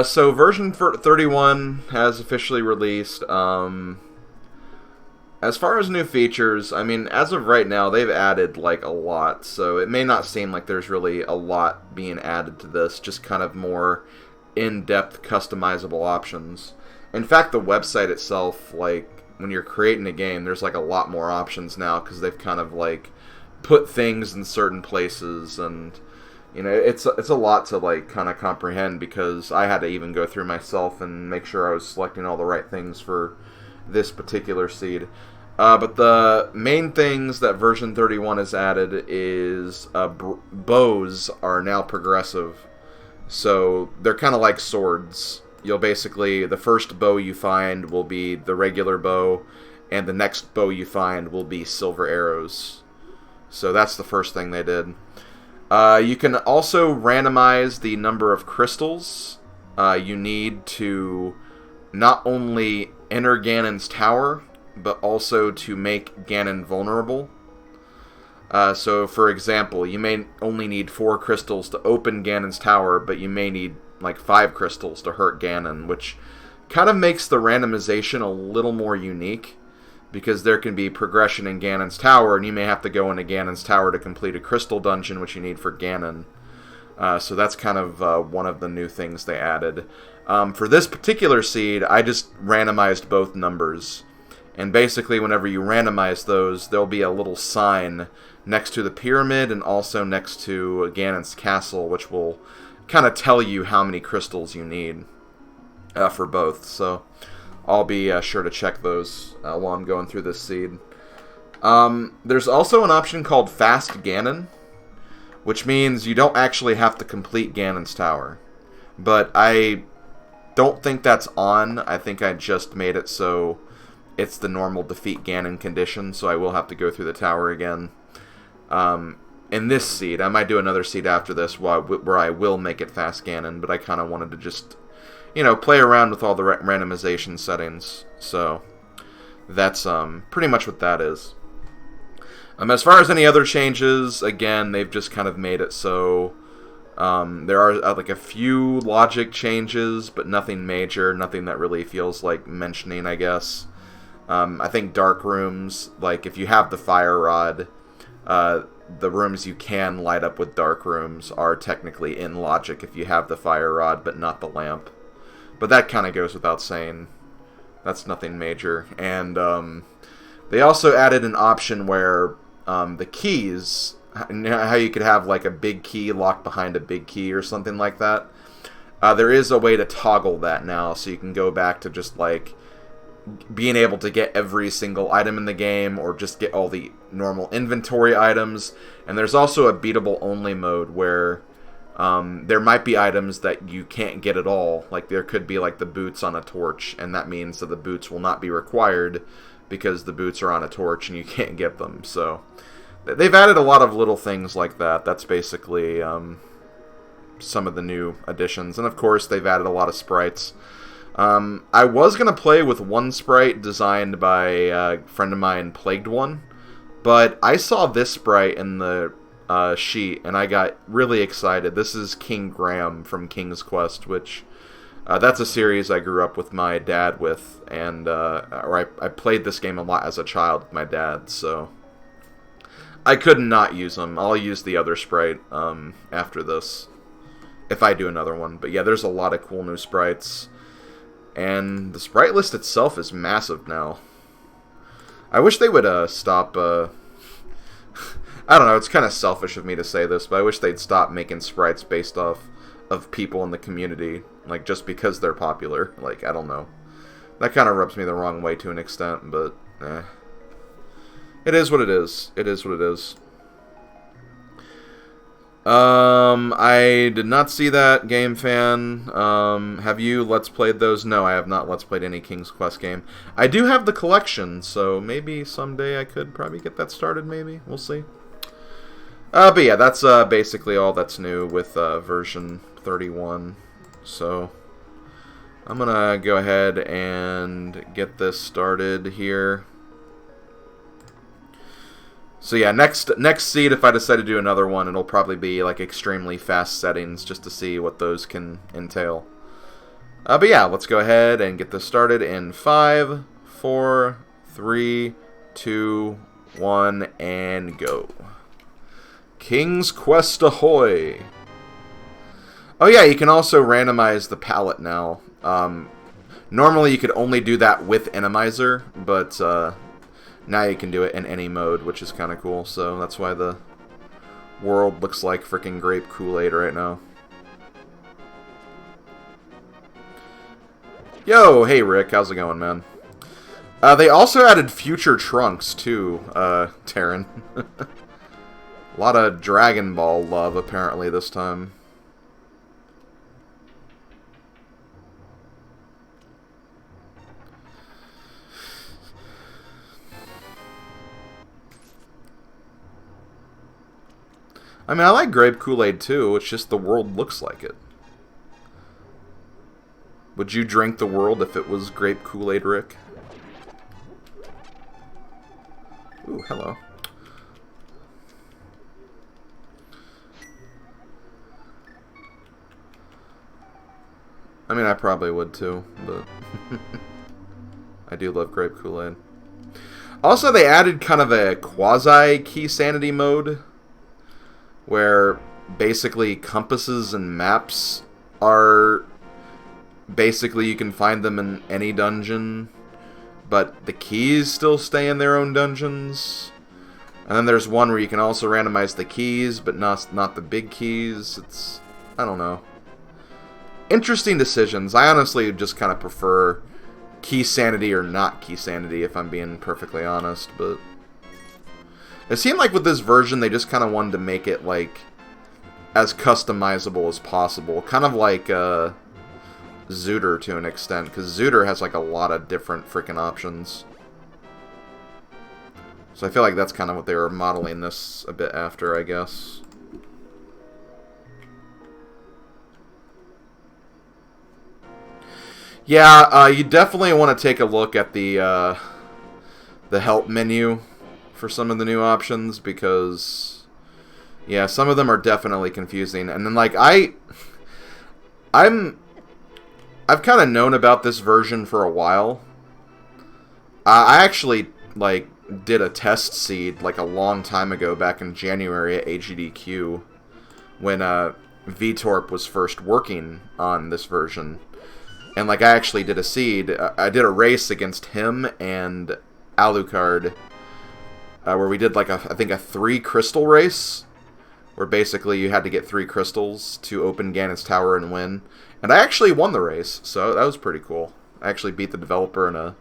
So version 31 has officially released. As far as new features, I mean, as of right now, they've added, like, a lot. So it may not seem like there's really a lot being added to this, just kind of more in-depth customizable options. In fact, the website itself, like, when you're creating a game, there's, like, a lot more options now, because they've kind of, like, put things in certain places, and, you know, it's a lot to, like, kind of comprehend, because I had to even go through myself and make sure I was selecting all the right things for this particular seed. But the main things that version 31 has added is bows are now progressive. So they're kind of like swords. You'll basically, the first bow you find will be the regular bow, and the next bow you find will be silver arrows. So that's the first thing they did. You can also randomize the number of crystals you need to not only enter Ganon's tower, but also to make Ganon vulnerable. So, for example, you may only need 4 crystals to open Ganon's tower, but you may need, like, 5 crystals to hurt Ganon, which kind of makes the randomization a little more unique, because there can be progression in Ganon's tower, and you may have to go into Ganon's tower to complete a crystal dungeon, which you need for Ganon. So that's kind of one of the new things they added. For this particular seed, I just randomized both numbers. And basically, whenever you randomize those, there'll be a little sign next to the pyramid and also next to Ganon's castle, which will kind of tell you how many crystals you need for both. So I'll be sure to check those while I'm going through this seed. There's also an option called Fast Ganon, which means you don't actually have to complete Ganon's tower. But I don't think that's on. I think I just made it so it's the normal defeat Ganon condition, so I will have to go through the tower again. In this seed, I might do another seed after this where I will make it Fast Ganon, but I kind of wanted to just, you know, play around with all the randomization settings. So that's pretty much what that is. As far as any other changes, again, they've just kind of made it so there are like a few logic changes, but nothing major, nothing that really feels like mentioning, I guess. I think dark rooms, like if you have the fire rod, the rooms you can light up with dark rooms are technically in logic if you have the fire rod, but not the lamp. But that kind of goes without saying. That's nothing major. And they also added an option where the keys, how you could have like a big key locked behind a big key or something like that. There is a way to toggle that now, so you can go back to just like being able to get every single item in the game, or just get all the normal inventory items. And there's also a beatable only mode where there might be items that you can't get at all. Like there could be like the boots on a torch, and that means that the boots will not be required because the boots are on a torch and you can't get them. So they've added a lot of little things like that. That's basically some of the new additions. And of course they've added a lot of sprites. I was going to play with one sprite designed by a friend of mine, Plagued One, but I saw this sprite in the sheet, and I got really excited. This is King Graham from King's Quest, which that's a series I grew up with my dad with, and I played this game a lot as a child with my dad, so I could not use them. I'll use the other sprite after this, if I do another one. But yeah, there's a lot of cool new sprites. And the sprite list itself is massive now. I wish they would stop... I don't know, it's kind of selfish of me to say this, but I wish they'd stop making sprites based off of people in the community. Like, just because they're popular. Like, I don't know. That kind of rubs me the wrong way to an extent, but... It is what it is. It is what it is. I did not see that, Game Fan. Have you Let's Played those? No, I have not Let's Played any King's Quest game. I do have the collection, so maybe someday I could probably get that started, maybe. We'll see. But yeah, that's basically all that's new with version 31. So, I'm gonna go ahead and get this started here. So yeah, next seed, if I decide to do another one, it'll probably be like extremely fast settings just to see what those can entail. But yeah, let's go ahead and get this started in 5, 4, 3, 2, 1, and go. King's Quest ahoy! Oh yeah, you can also randomize the palette now. Normally you could only do that with Randomizer, but now you can do it in any mode, which is kind of cool. So that's why the world looks like freaking grape Kool-Aid right now. Yo, hey Rick, how's it going, man? They also added future trunks too, Taryn. A lot of Dragon Ball love apparently this time. I mean, I like grape Kool-Aid too, it's just the world looks like it. Would you drink the world if it was grape Kool-Aid, Rick? Ooh, hello. I mean, I probably would too, but I do love grape Kool-Aid. Also, they added kind of a quasi-key sanity mode, where basically compasses and maps are... Basically, you can find them in any dungeon, but the keys still stay in their own dungeons. And then there's one where you can also randomize the keys, but not the big keys. It's... I don't know. Interesting decisions. I honestly just kind of prefer key sanity or not key sanity, if I'm being perfectly honest, but... It seemed like with this version, they just kind of wanted to make it, like, as customizable as possible. Kind of like, Zooter to an extent, because Zooter has like a lot of different freaking options. So I feel like that's kind of what they were modeling this a bit after, I guess. Yeah, you definitely want to take a look at the help menu for some of the new options, because yeah, some of them are definitely confusing. And then like I've kind of known about this version for a while. I actually, like, did a test seed, like, a long time ago, back in January at AGDQ, when VTorp was first working on this version. And, like, I actually did a seed. I did a race against him and Alucard, where we did, like, I think a 3 crystal race, where basically you had to get 3 crystals to open Ganon's Tower and win. And I actually won the race, so that was pretty cool. I actually beat the developer and a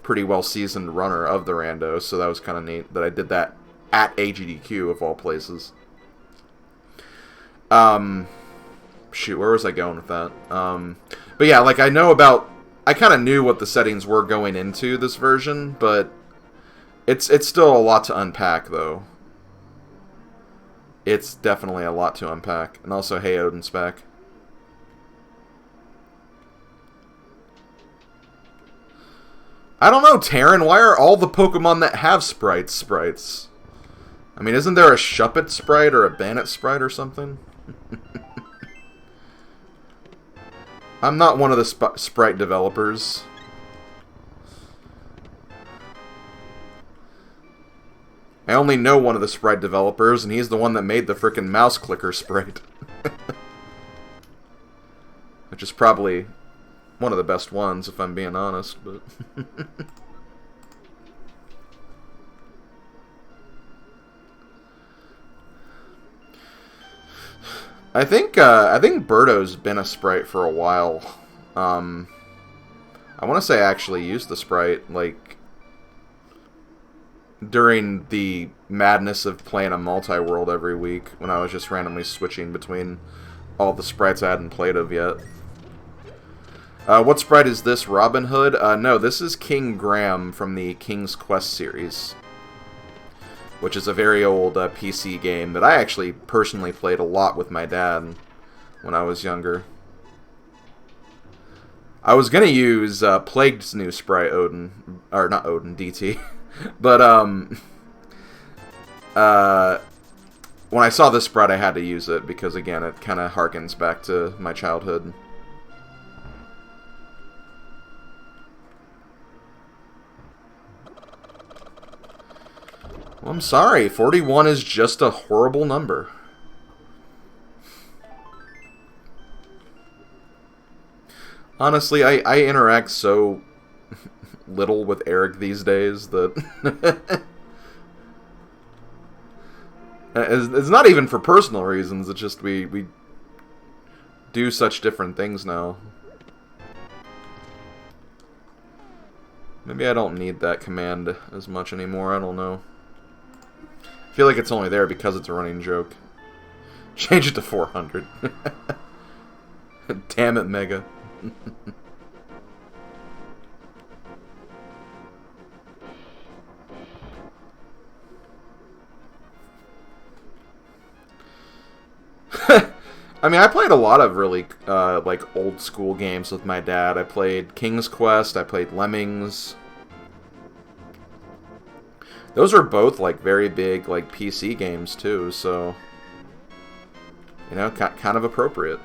pretty well-seasoned runner of the rando, so that was kind of neat that I did that at AGDQ, of all places. Shoot, where was I going with that? But yeah, like, I kind of knew what the settings were going into this version, but it's still a lot to unpack, though. It's definitely a lot to unpack. And also, hey, Odin's back. I don't know, Taryn, why are all the Pokemon that have sprites? I mean, isn't there a Shuppet sprite or a Bannet sprite or something? I'm not one of the sprite developers. I only know one of the sprite developers, and he's the one that made the frickin' mouse clicker sprite. Which is probably one of the best ones, if I'm being honest, but... I think Birdo's been a sprite for a while. I want to say I actually used the sprite, like, during the madness of playing a multi-world every week, when I was just randomly switching between all the sprites I hadn't played of yet. What sprite is this, Robin Hood? No, this is King Graham from the King's Quest series, which is a very old PC game that I actually personally played a lot with my dad when I was younger. I was gonna use Plagued's new sprite, Odin, or not Odin, DT, but when I saw this sprite, I had to use it because, again, it kind of harkens back to my childhood. Well, I'm sorry. 41 is just a horrible number. Honestly, I interact so little with Eric these days that... it's not even for personal reasons, it's just we do such different things now. Maybe I don't need that command as much anymore, I don't know. I feel like it's only there because it's a running joke. Change it to 400. Damn it, Mega. I mean, I played a lot of really, like, old school games with my dad. I played King's Quest, I played Lemmings. Those are both, like, very big, like, PC games, too, so... You know, kind of appropriate.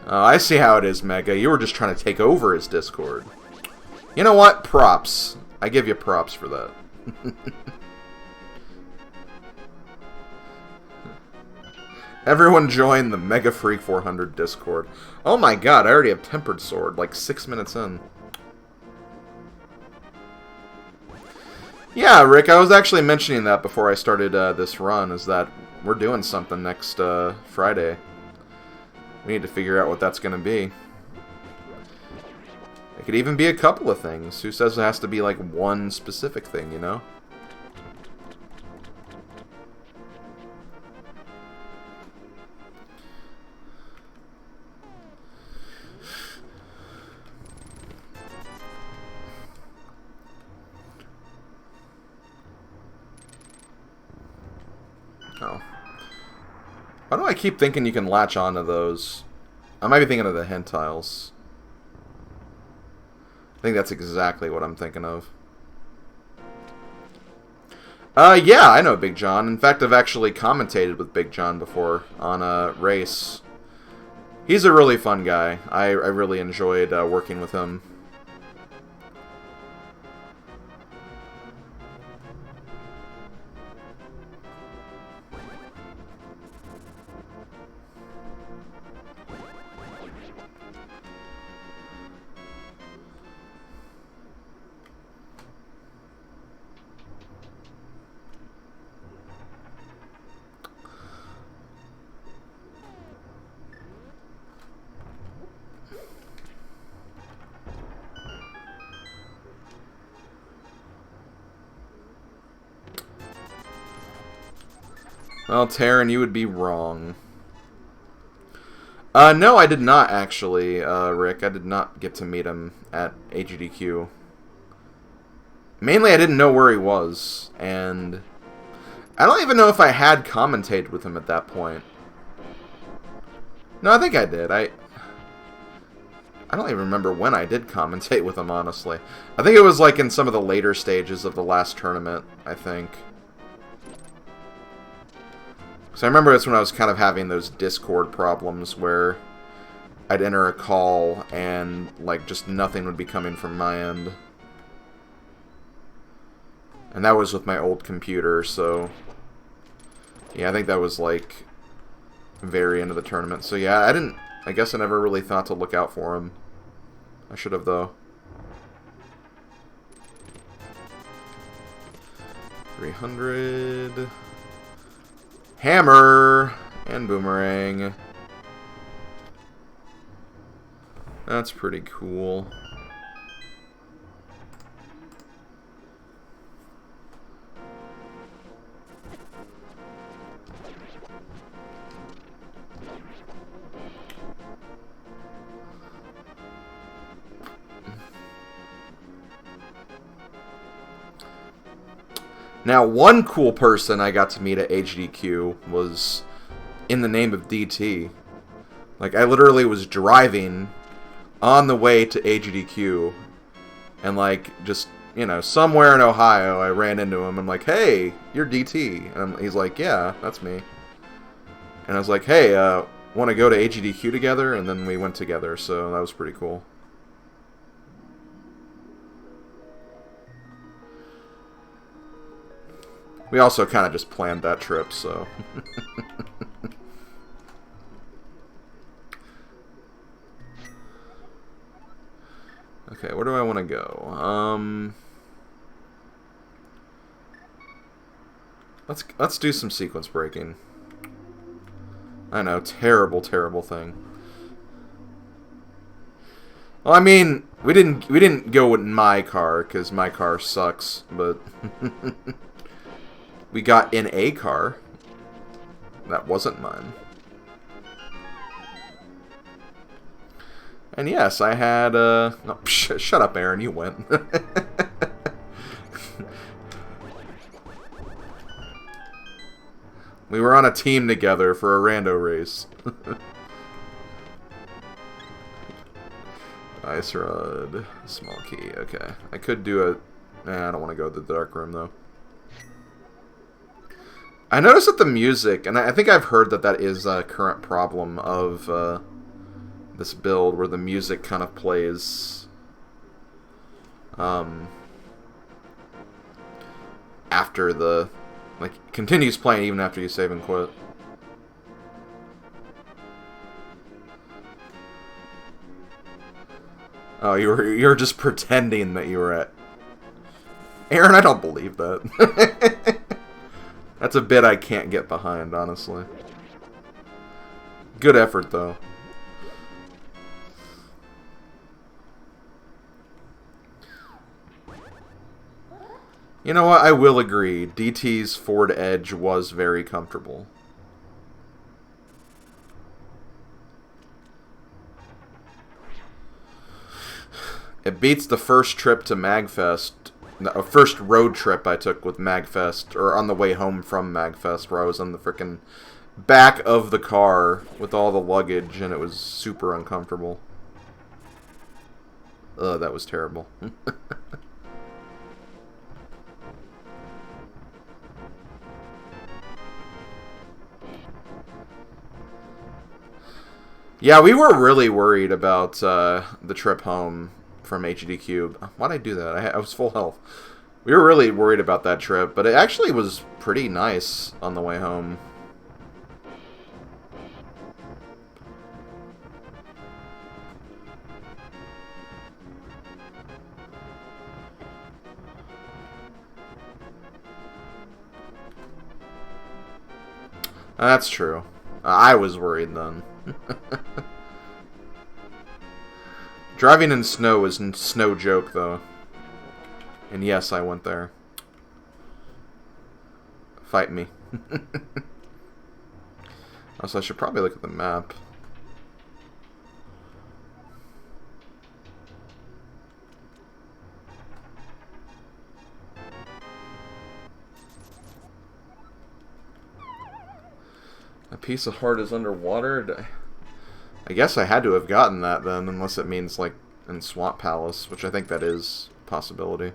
I see how it is, Mega. You were just trying to take over his Discord. You know what? Props. I give you props for that. Everyone join the Mega Freak 400 Discord. Oh my god, I already have Tempered Sword, like 6 minutes in. Yeah, Rick, I was actually mentioning that before I started this run, is that we're doing something next Friday. We need to figure out what that's going to be. It could even be a couple of things. Who says it has to be like one specific thing, you know? Oh. Why do I keep thinking you can latch onto those? I might be thinking of the hentiles. I think that's exactly what I'm thinking of. Yeah, I know Big John. In fact, I've actually commentated with Big John before on a race. He's a really fun guy. I really enjoyed working with him. Well, Taryn, you would be wrong. No, I did not actually, Rick. I did not get to meet him at AGDQ. Mainly, I didn't know where he was, and I don't even know if I had commentated with him at that point. No, I think I did. I don't even remember when I did commentate with him, honestly. I think it was like in some of the later stages of the last tournament, I think. So I remember that's when I was kind of having those Discord problems where I'd enter a call and like just nothing would be coming from my end. And that was with my old computer, so yeah, I think that was like very end of the tournament. So yeah, I guess I never really thought to look out for him. I should have though. 300... Hammer and boomerang. That's pretty cool. Now, one cool person I got to meet at HDQ was in the name of DT. Like, I literally was driving on the way to HDQ, and like, just, you know, somewhere in Ohio, I ran into him. I'm like, hey, you're DT. And he's like, yeah, that's me. And I was like, hey, want to go to AGDQ together, and then we went together, so that was pretty cool. We also kind of just planned that trip, so... Okay, where do I want to go? Let's do some sequence breaking. I know, terrible, terrible thing. Well, I mean, we didn't go in my car because my car sucks, but we got in a car that wasn't mine. And yes, I had no, shut up, Aaron. You went. We were on a team together for a rando race. Ice Rod. Small key. Okay. I could do a... I don't want to go to the dark room, though. I noticed that the music... And I think I've heard that that is a current problem of this build, where the music kind of plays... after the... Like, continues playing even after you save and quit. Oh, you're just pretending that you were at... Aaron, I don't believe that. That's a bit I can't get behind, honestly. Good effort, though. You know what? I will agree. DT's Ford Edge was very comfortable. It beats the first trip to MagFest, the first road trip I took with MagFest, or on the way home from MagFest, where I was on the frickin' back of the car with all the luggage, and it was super uncomfortable. Ugh, that was terrible. Yeah, we were really worried about the trip home from HD Cube. Why'd I do that? I was full health. We were really worried about that trip, but it actually was pretty nice on the way home. That's true. I was worried then. Driving in snow is no joke, though. And yes, I went there. Fight me. Also, I should probably look at the map. A piece of heart is underwater? I guess I had to have gotten that then, unless it means, like, in Swamp Palace, which I think that is a possibility.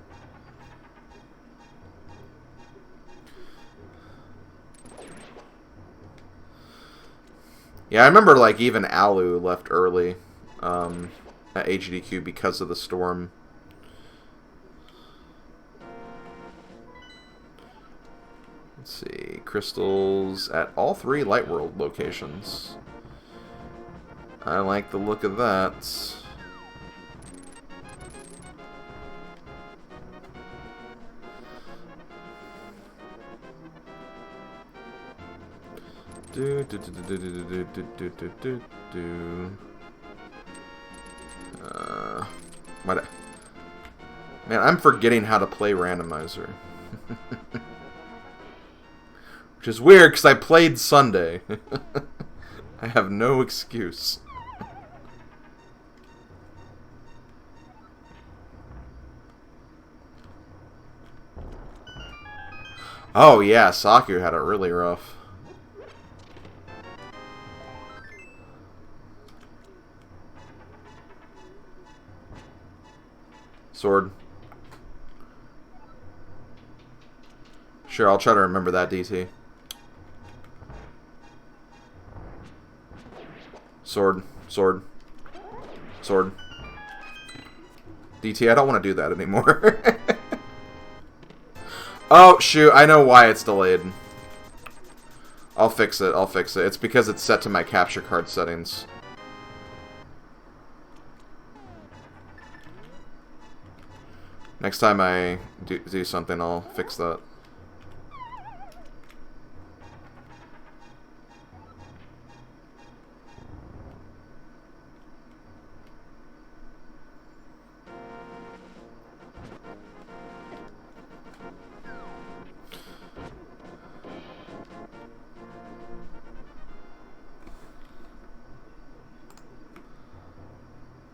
Yeah, I remember, like, even Alu left early at HDQ because of the storm. Let's see, crystals at all 3 Light World locations. I like the look of that. What? Man, I'm forgetting how to play Randomizer. Which is weird, because I played Sunday. I have no excuse. Oh yeah, Saku had it really rough. Sword. Sure, I'll try to remember that, DT. Sword. Sword. Sword. DT, I don't want to do that anymore. Oh, shoot. I know why it's delayed. I'll fix it. I'll fix it. It's because it's set to my capture card settings. Next time I do something, I'll fix that.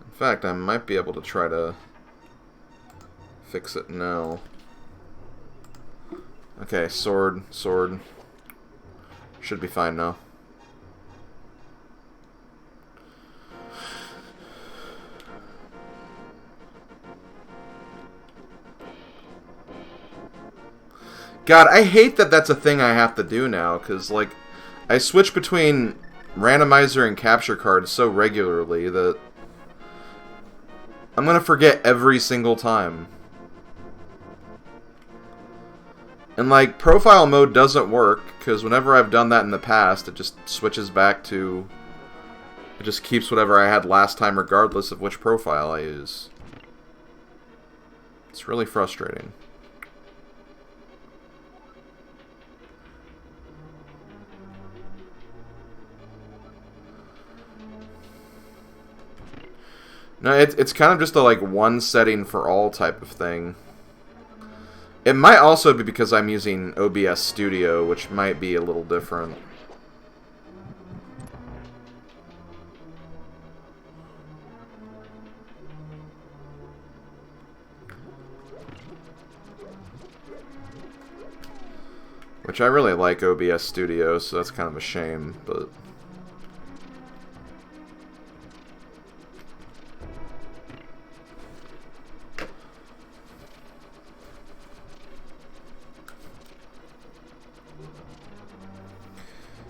In fact, I might be able to try to fix it now. Okay, sword, sword. Should be fine now. God, I hate that that's a thing I have to do now, because, like, I switch between randomizer and capture cards so regularly that I'm gonna forget every single time. And, like, profile mode doesn't work, because whenever I've done that in the past, it just switches back to... It just keeps whatever I had last time, regardless of which profile I use. It's really frustrating. No, it's kind of just a, like, one setting for all type of thing. It might also be because I'm using OBS Studio, which might be a little different. Which I really like OBS Studio, so that's kind of a shame, but...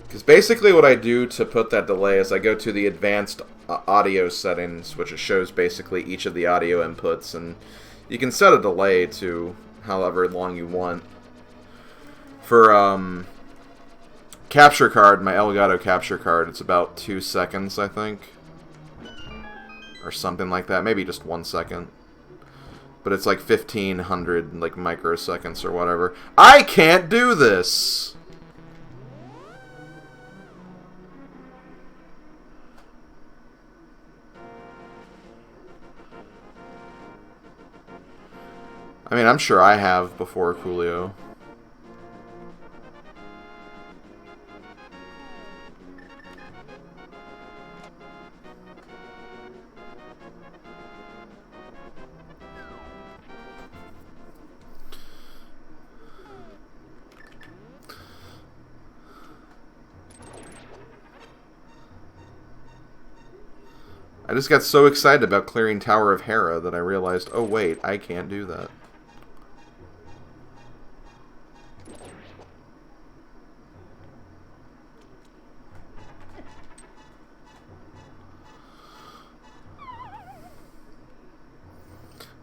Because basically what I do to put that delay is I go to the advanced audio settings, which it shows basically each of the audio inputs, and you can set a delay to however long you want. For capture card, my Elgato capture card, it's about 2 seconds, I think. Or something like that, maybe just 1 second. But it's like 1500 like microseconds or whatever. I can't do this! I mean, I'm sure I have before Coolio. I just got so excited about clearing Tower of Hera that I realized, oh wait, I can't do that.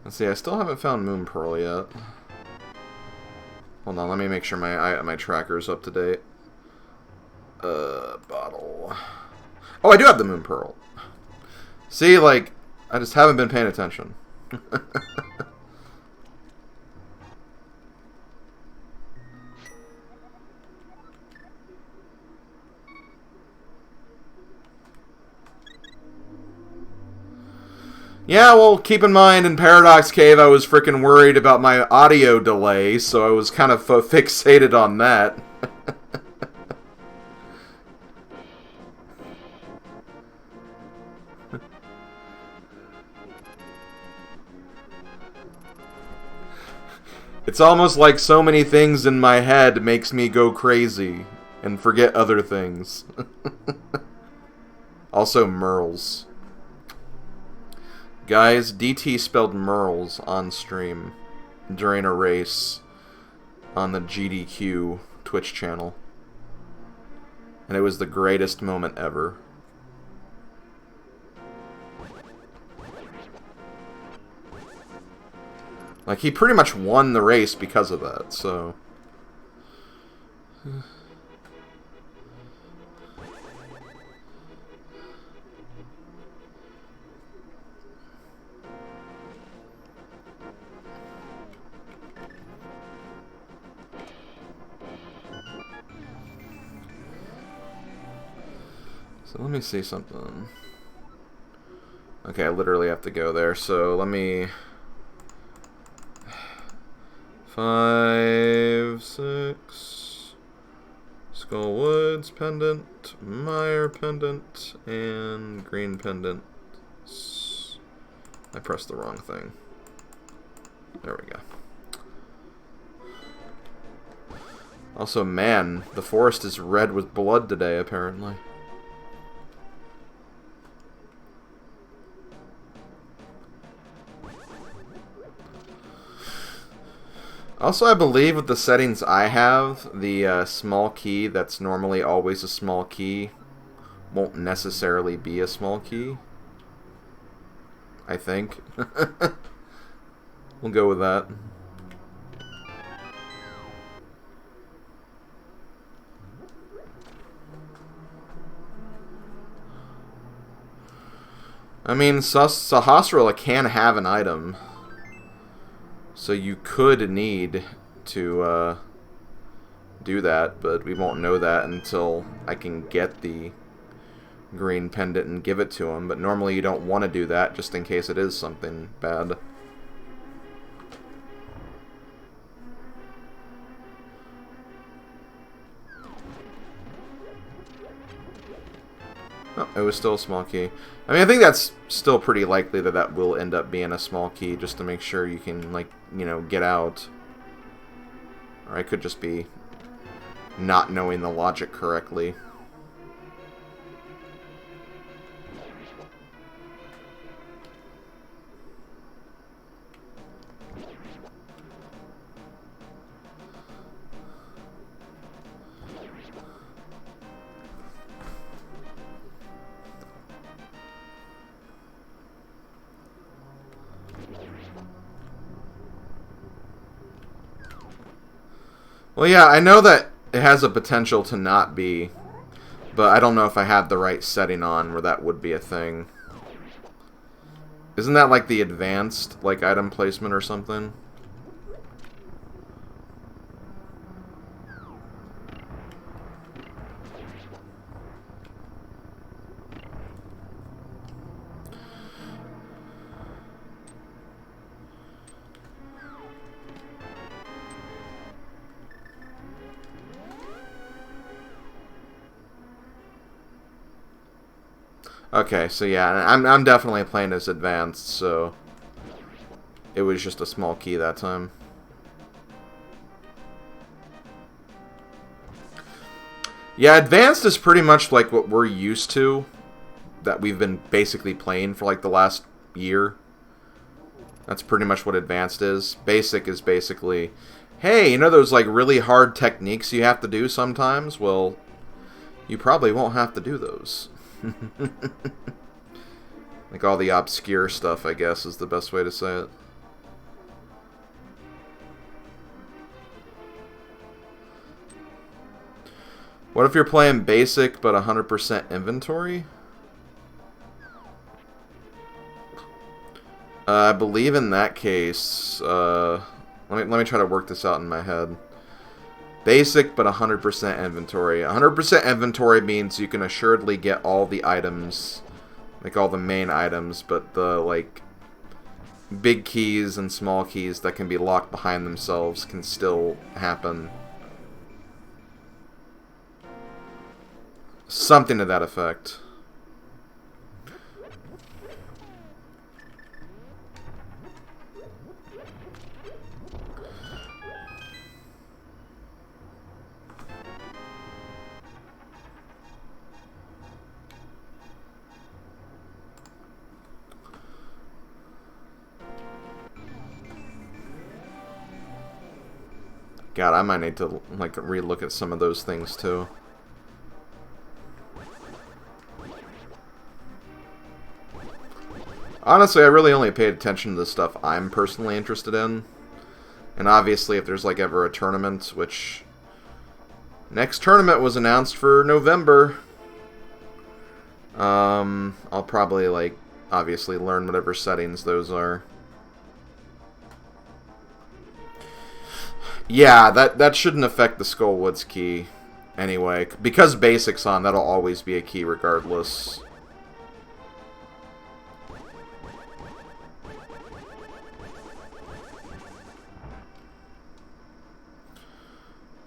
Let's see, I still haven't found Moon Pearl yet. Hold on, let me make sure my tracker's up to date. Bottle. Oh, I do have the Moon Pearl. See, like, I just haven't been paying attention. Yeah, well, keep in mind, in Paradox Cave, I was freaking worried about my audio delay, so I was kind of fixated on that. It's almost like so many things in my head makes me go crazy and forget other things. Also, Merles. Guys, DT spelled Merles on stream during a race on the GDQ Twitch channel. And it was the greatest moment ever. Like, he pretty much won the race because of that, so... So let me see something. Okay, I literally have to go there, so let me... 5, 6... Skull Woods pendant, Meyer pendant, and green pendant. I pressed the wrong thing. There we go. Also, man, the forest is red with blood today, apparently. Also, I believe with the settings I have, the small key that's normally always a small key won't necessarily be a small key. I think. We'll go with that. I mean, Sahasrara can have an item. So you could need to do that, but we won't know that until I can get the green pendant and give it to him. But normally you don't want to do that, just in case it is something bad. Oh, it was still a small key. I mean, I think that's still pretty likely that that will end up being a small key, just to make sure you can, like, you know, get out. Or I could just be not knowing the logic correctly. Well, yeah, I know that it has a potential to not be, but I don't know if I had the right setting on where that would be a thing. Isn't that like the advanced, like, item placement or something? Okay, so yeah, I'm definitely playing as advanced, so it was just a small key that time. Yeah, advanced is pretty much like what we're used to, that we've been basically playing for like the last year. That's pretty much what advanced is. Basic is basically, hey, you know those like really hard techniques you have to do sometimes? Well, you probably won't have to do those. Like all the obscure stuff, I guess, is the best way to say it. What if you're playing basic but 100% inventory? I believe in that case, let me try to work this out in my head. Basic, but 100% inventory. 100% inventory means you can assuredly get all the items, like all the main items, but the, like, big keys and small keys that can be locked behind themselves can still happen. Something to that effect. God, I might need to, like, relook at some of those things, too. Honestly, I really only paid attention to the stuff I'm personally interested in. And obviously, if there's like ever a tournament, which next tournament was announced for November, I'll probably like obviously learn whatever settings those are. Yeah, that shouldn't affect the Skullwoods key anyway, because Basic's on. That'll always be a key regardless.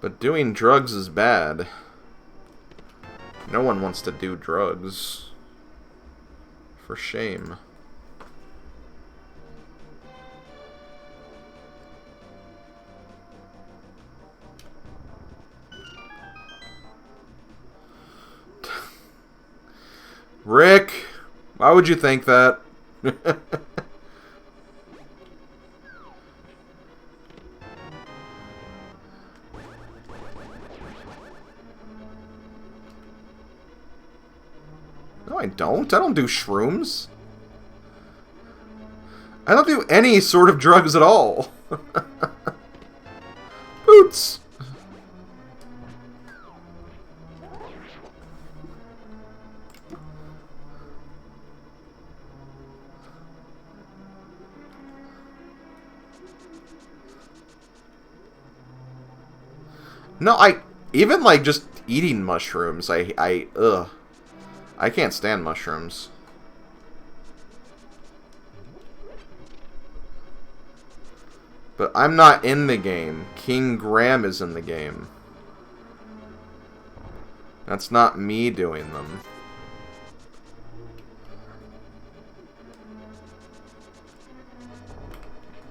But doing drugs is bad. No one wants to do drugs. For shame. Rick, why would you think that? No, I don't. I don't do shrooms. I don't do any sort of drugs at all. Boots. No, even like just eating mushrooms, ugh. I can't stand mushrooms. But I'm not in the game. King Graham is in the game. That's not me doing them.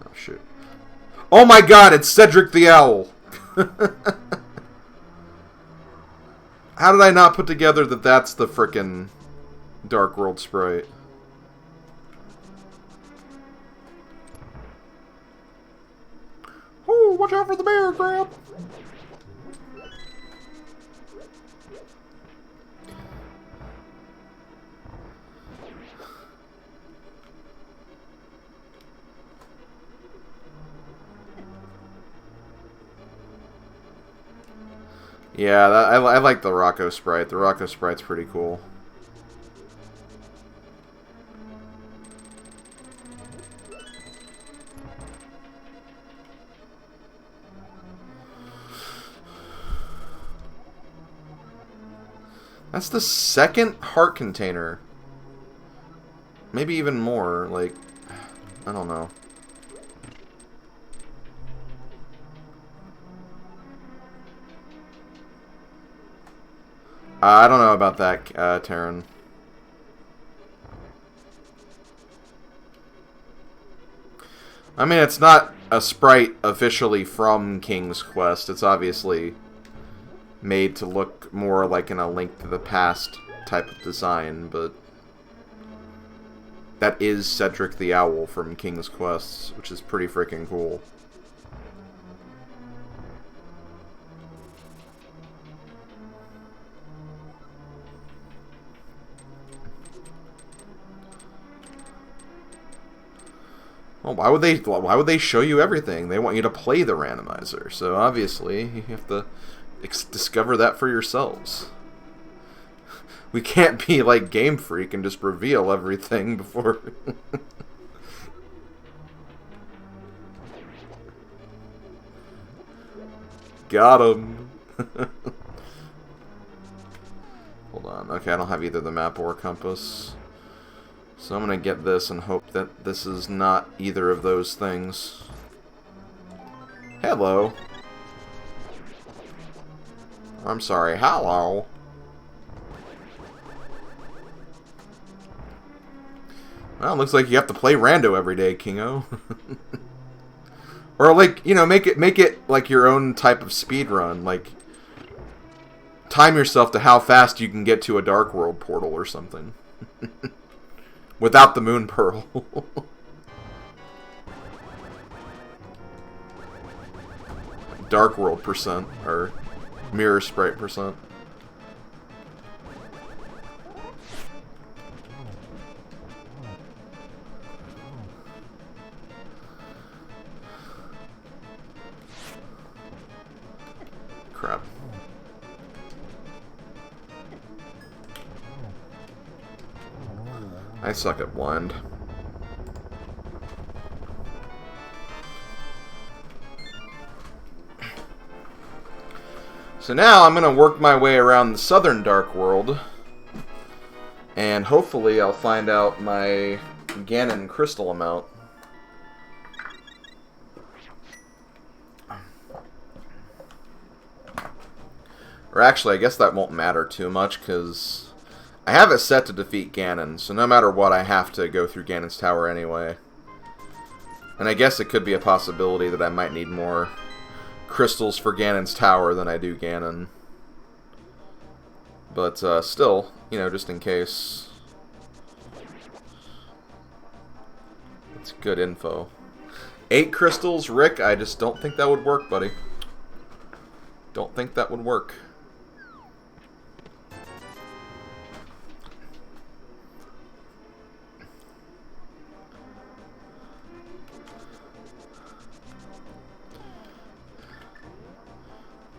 Oh, shoot. Oh my god, it's Cedric the Owl! How did I not put together that that's the frickin' Dark World sprite? Oh, watch out for the bear, Grab! Yeah, I like the Rocco sprite. The Rocco sprite's pretty cool. That's the second heart container. Maybe even more. Like, I don't know. I don't know about that, Taryn. I mean, it's not a sprite officially from King's Quest. It's obviously made to look more like in a Link to the Past type of design, but that is Cedric the Owl from King's Quest, which is pretty freaking cool. Well, why would they show you everything? They want you to play the randomizer. So obviously, you have to discover that for yourselves. We can't be like Game Freak and just reveal everything before. Got him. Hold on. Okay, I don't have either the map or compass. So I'm going to get this and hope that this is not either of those things. Hello. I'm sorry, hello. Well, it looks like you have to play Rando every day, Kingo. Or like, you know, make it like your own type of speed run. Like, time yourself to how fast you can get to a Dark World portal or something. Without the Moon Pearl. Dark World %, or Mirror Sprite %. crap. I suck at blind. So now I'm going to work my way around the southern Dark World. And hopefully I'll find out my Ganon crystal amount. Or actually, I guess that won't matter too much, because I have it set to defeat Ganon, so no matter what, I have to go through Ganon's tower anyway. And I guess it could be a possibility that I might need more crystals for Ganon's tower than I do Ganon. But still, you know, just in case. It's good info. 8 crystals, Rick, I just don't think that would work, buddy. Don't think that would work.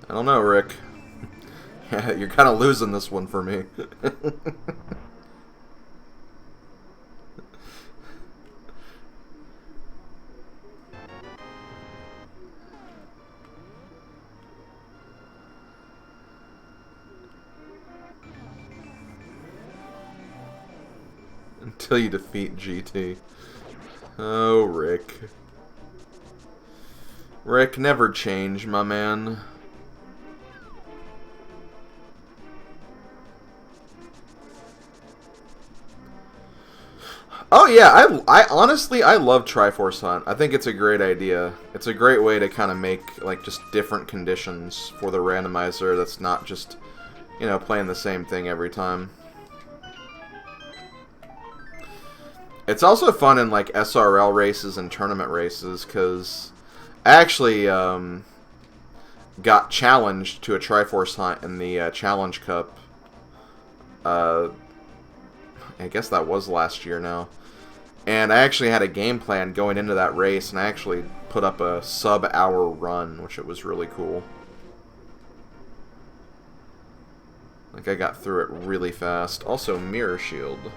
I don't know, Rick. Yeah, you're kind of losing this one for me. Until you defeat GT. Oh, Rick. Rick, never change, my man. Oh yeah, I honestly, I love Triforce Hunt. I think it's a great idea. It's a great way to kind of make, like, just different conditions for the randomizer that's not just, you know, playing the same thing every time. It's also fun in, like, SRL races and tournament races, because I actually got challenged to a Triforce Hunt in the Challenge Cup. I guess that was last year now. And I actually had a game plan going into that race, and I actually put up a sub-hour run, which it was really cool. Like, I got through it really fast. Also, Mirror Shield.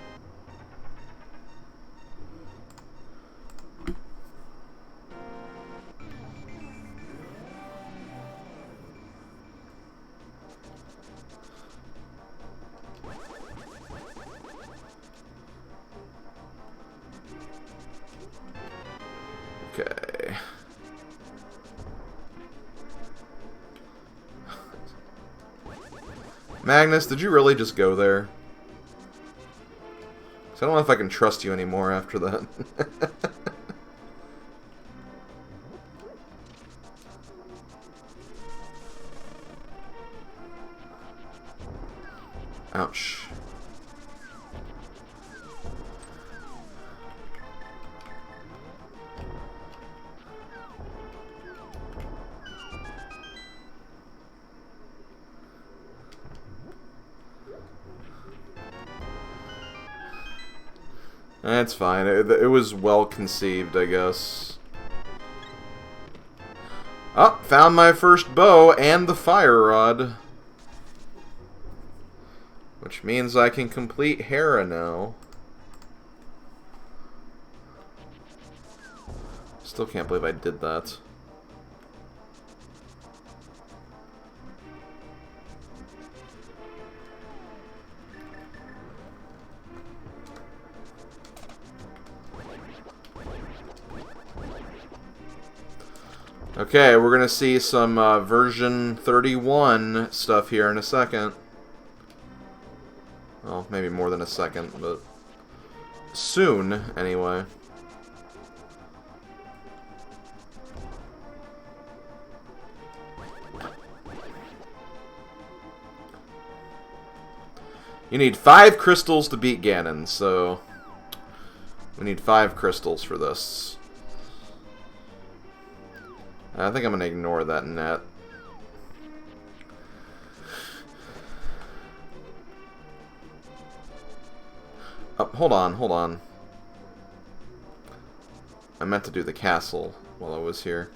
Okay. Magnus, did you really just go there? 'Cause I don't know if I can trust you anymore after that. Ouch. That's fine. It was well conceived, I guess. Oh, found my first bow and the fire rod. Which means I can complete Hera now. Still can't believe I did that. Okay, we're gonna see some version 31 stuff here in a second. Well, maybe more than a second, but soon, anyway. You need 5 crystals to beat Ganon, so we need 5 crystals for this. I think I'm going to ignore that net. Oh, hold on. I meant to do the castle while I was here.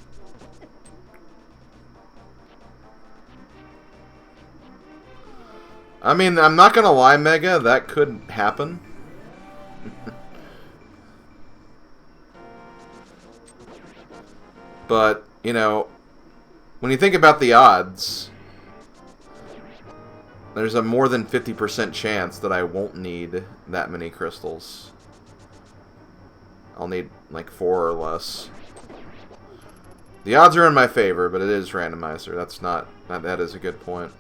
I mean, I'm not gonna lie, Mega, that could happen. But, you know, when you think about the odds, there's a more than 50% chance that I won't need that many crystals. I'll need, like, 4 or less. The odds are in my favor, but it is randomizer. That's not... That is a good point.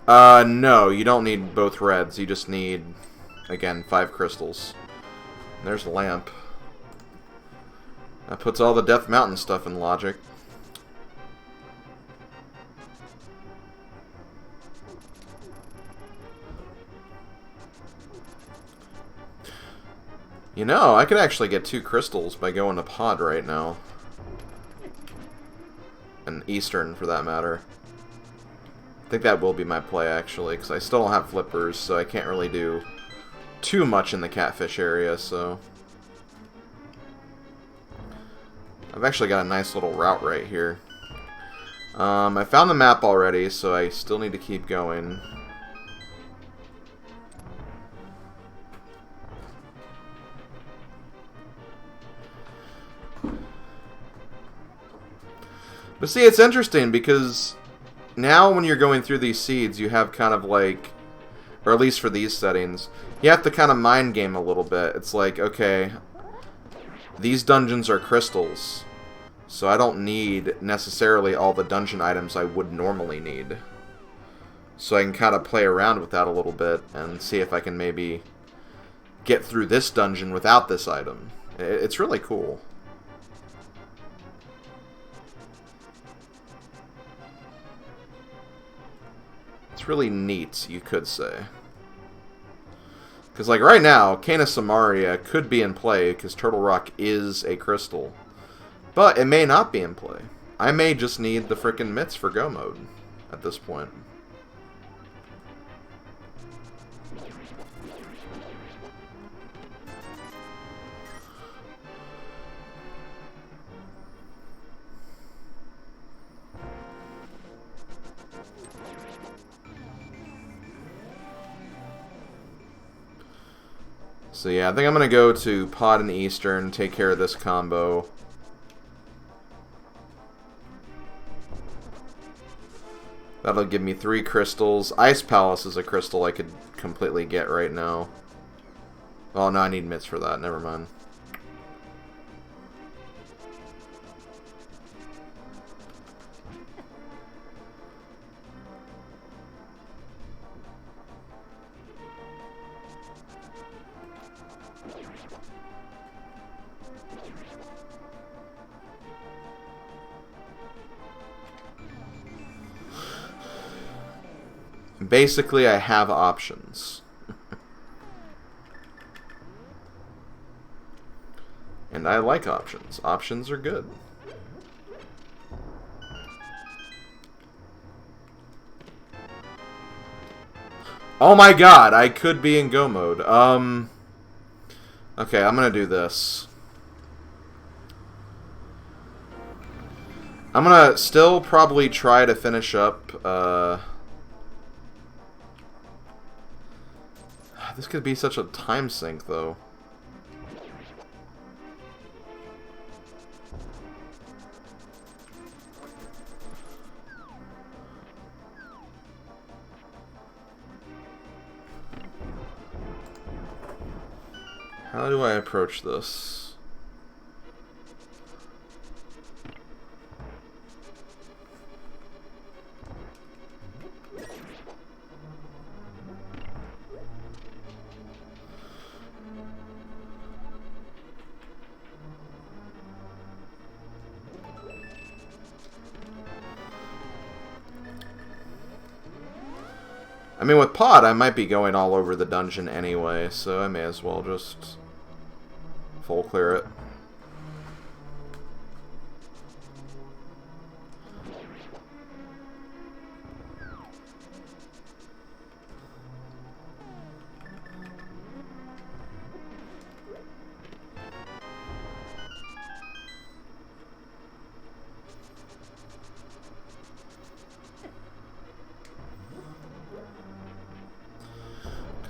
No, you don't need both reds. You just need, again, 5 crystals. There's the lamp. That puts all the Death Mountain stuff in logic. You know, I could actually get 2 crystals by going to Pod right now. And Eastern, for that matter. I think that will be my play, actually, because I still don't have flippers, so I can't really do too much in the catfish area, so... I've actually got a nice little route right here. I found the map already, so I still need to keep going. But see, it's interesting because now when you're going through these seeds, you have kind of like, or at least for these settings, you have to kind of mind game a little bit. It's like, okay, these dungeons are crystals, so I don't need necessarily all the dungeon items I would normally need. So I can kind of play around with that a little bit and see if I can maybe get through this dungeon without this item. It's really cool. It's really neat, you could say. Because, like, right now, Cana Samaria could be in play because Turtle Rock is a crystal. But it may not be in play. I may just need the frickin' mitts for go mode at this point. So yeah, I think I'm going to go to Pod and Eastern, take care of this combo. That'll give me 3 crystals. Ice Palace is a crystal I could completely get right now. Oh, no, I need mitts for that. Never mind. Basically, I have options. And I like options. Options are good. Oh my god, I could be in go mode. Okay, I'm gonna do this. I'm gonna still probably try to finish up, This could be such a time sink, though. How do I approach this? I mean, with Pod, I might be going all over the dungeon anyway, so I may as well just full clear it.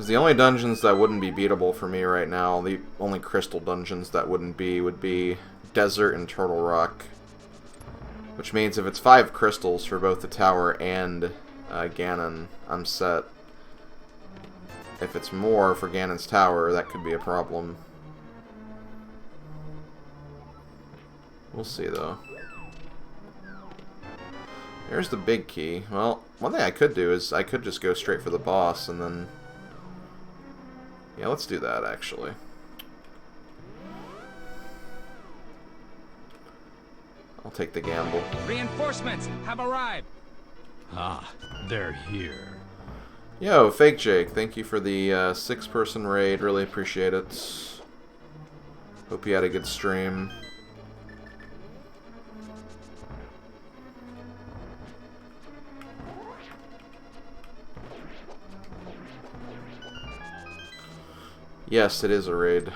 Because the only dungeons that wouldn't be beatable for me right now, the only crystal dungeons that wouldn't be, would be Desert and Turtle Rock. Which means if it's 5 crystals for both the tower and Ganon, I'm set. If it's more for Ganon's tower, that could be a problem. We'll see, though. Here's the big key. Well, one thing I could do is I could just go straight for the boss and then... Yeah, let's do that, actually. I'll take the gamble. Reinforcements have arrived. Ah, they're here. Yo, Fake Jake, thank you for the 6-person raid. Really appreciate it. Hope you had a good stream. Yes, it is a raid.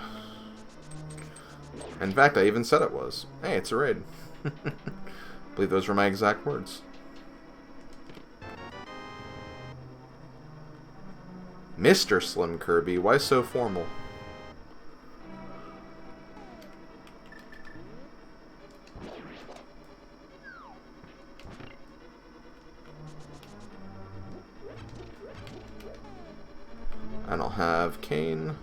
In fact, I even said it was. Hey, it's a raid. I believe those were my exact words. Mr. Slim Kirby, why so formal? And I'll have Kane.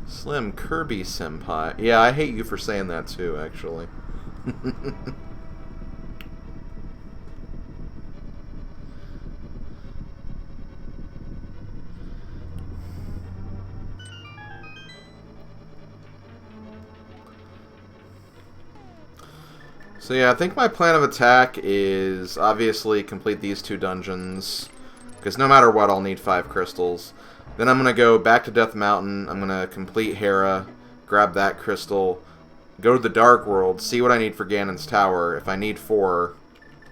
Slim Kirby Senpai. Yeah, I hate you for saying that too, actually. So yeah, I think my plan of attack is obviously complete these 2 dungeons, because no matter what I'll need 5 crystals. Then I'm going to go back to Death Mountain, I'm going to complete Hera, grab that crystal, go to the Dark World, see what I need for Ganon's tower. If I need 4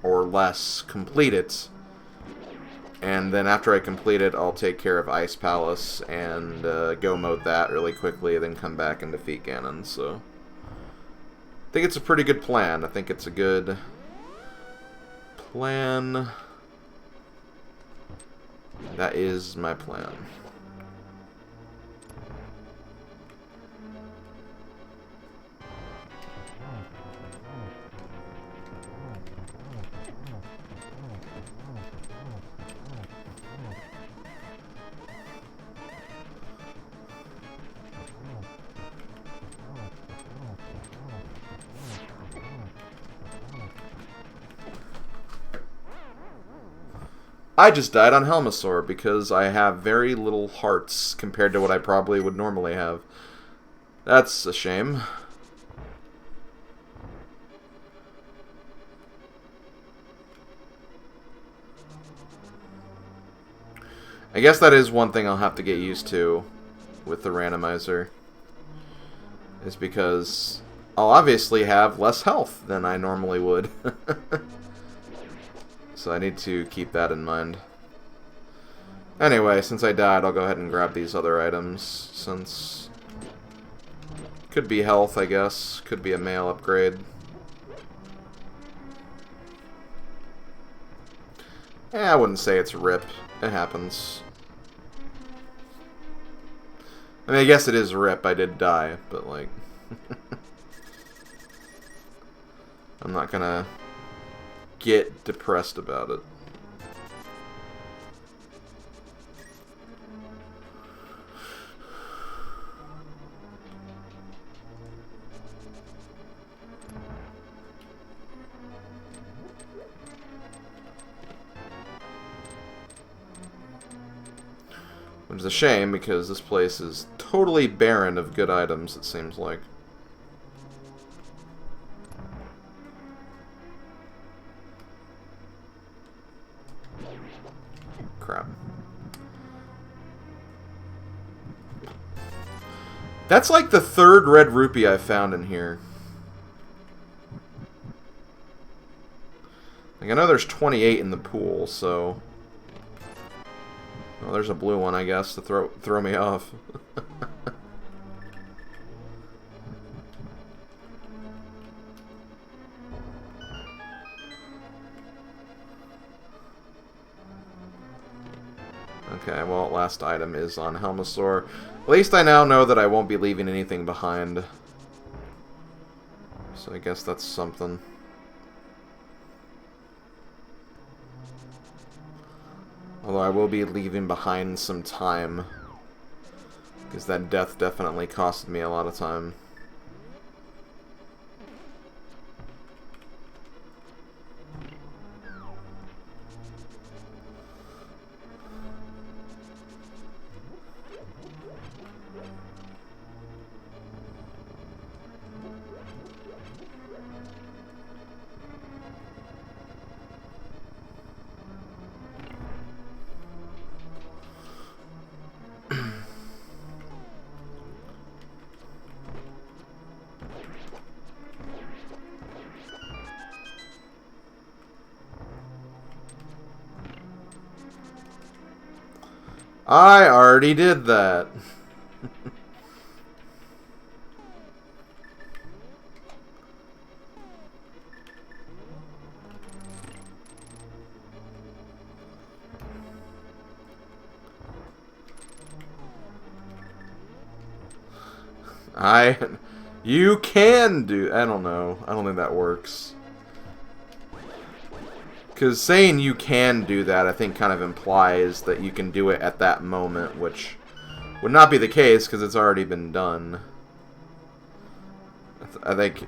or less, complete it. And then after I complete it, I'll take care of Ice Palace and go mode that really quickly, then come back and defeat Ganon. So I think it's a pretty good plan. I think it's a good plan. That is my plan. I just died on Helmasaur because I have very little hearts compared to what I probably would normally have. That's a shame. I guess that is one thing I'll have to get used to with the randomizer. Is because I'll obviously have less health than I normally would. So I need to keep that in mind. Anyway, since I died, I'll go ahead and grab these other items, since... Could be health, I guess. Could be a male upgrade. I wouldn't say it's RIP. It happens. I mean, I guess it is RIP. I did die, but, like... I'm not gonna get depressed about it. Which is a shame, because this place is totally barren of good items, it seems like. Crap. That's like the third red rupee I've found in here. Like, I know there's 28 in the pool, so... Well, there's a blue one, I guess, to throw me off. Okay, well, last item is on Helmasaur. At least I now know that I won't be leaving anything behind. So I guess that's something. Although I will be leaving behind some time. Because that death definitely costed me a lot of time. I already did that. You can do... I don't know. I don't think that works. Because saying you can do that, I think, kind of implies that you can do it at that moment, which would not be the case, because it's already been done. I think...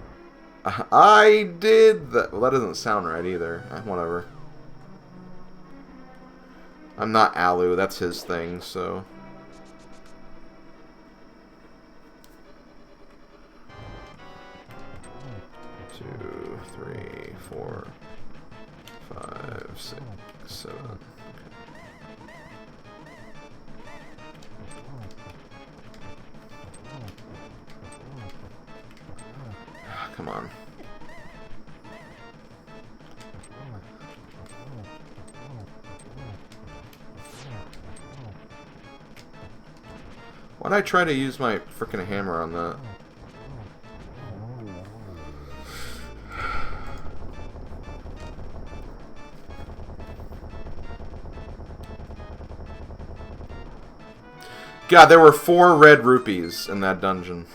I did that... Well, that doesn't sound right, either. Whatever. I'm not Alu, that's his thing, so... 2, 3, 4, 5, 6, 7. Okay. Come on. Why'd I try to use my frickin' hammer on that? God, there were 4 red rupees in that dungeon.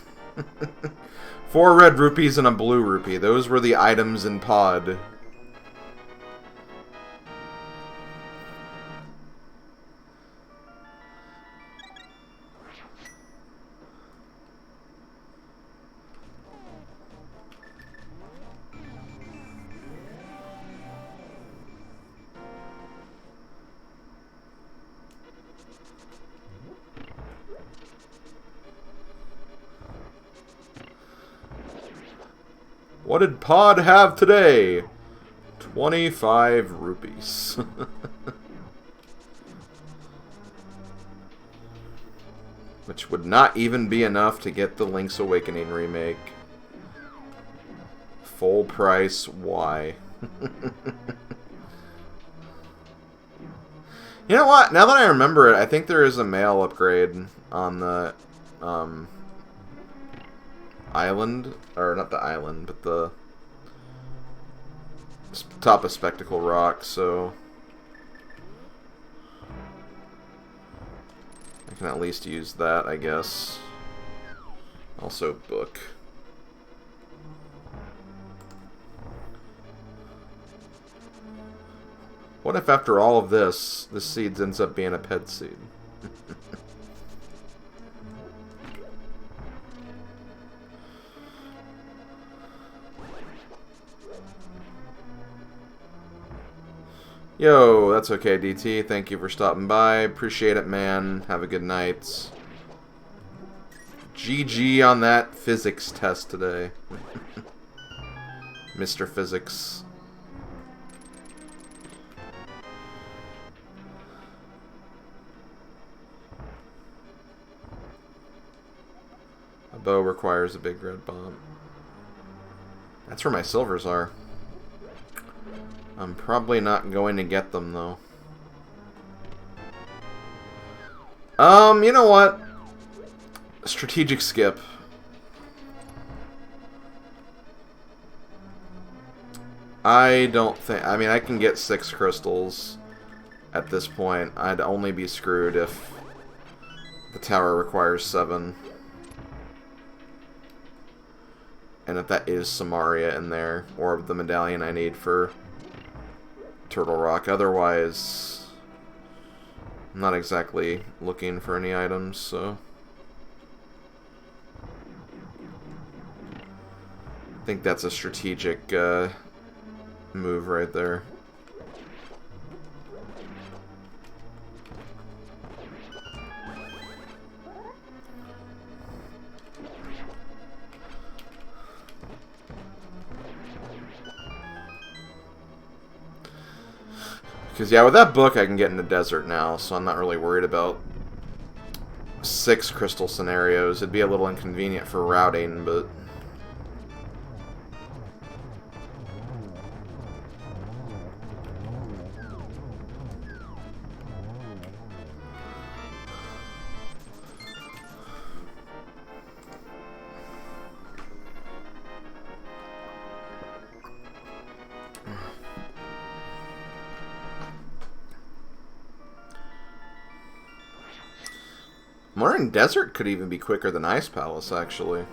4 red rupees and a blue rupee. Those were the items in pod. What did Pod have today? 25 rupees. Which would not even be enough to get the Link's Awakening remake. Full price, why? You know what? Now that I remember it, I think there is a mail upgrade on the island, or not the island, but the top of Spectacle Rock, so I can at least use that, I guess. Also book. What if after all of this, this seed ends up being a ped seed? Yo, that's okay, DT. Thank you for stopping by. Appreciate it, man. Have a good night. GG on that physics test today. Mr. Physics. Bow requires a big red bomb. That's where my silvers are. I'm probably not going to get them, though. You know what? Strategic skip. I don't think... I mean, I can get 6 crystals at this point. I'd only be screwed if the tower requires 7. And if that is Samaria in there, or the medallion I need for Turtle Rock. Otherwise, I'm not exactly looking for any items, so... I think that's a strategic move right there. Because, yeah, with that book, I can get in the desert now, so I'm not really worried about 6 crystal scenarios. It'd be a little inconvenient for routing, but... Modern Desert could even be quicker than Ice Palace, actually.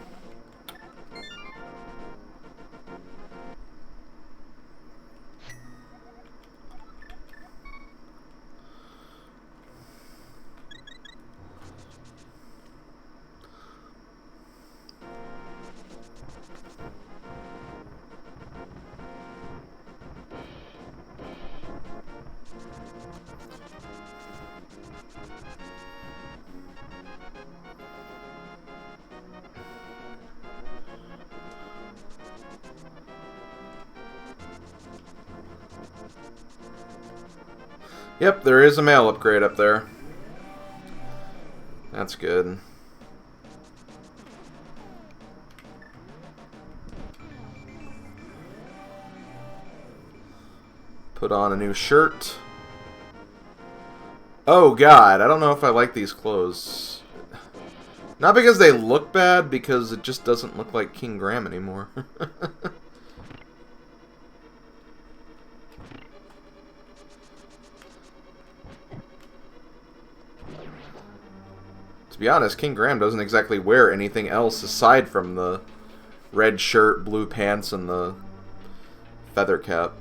Yep, there is a mail upgrade up there. That's good. Put on a new shirt. Oh god, I don't know if I like these clothes. Not because they look bad, because it just doesn't look like King Graham anymore. To be honest, King Graham doesn't exactly wear anything else aside from the red shirt, blue pants, and the feather cap.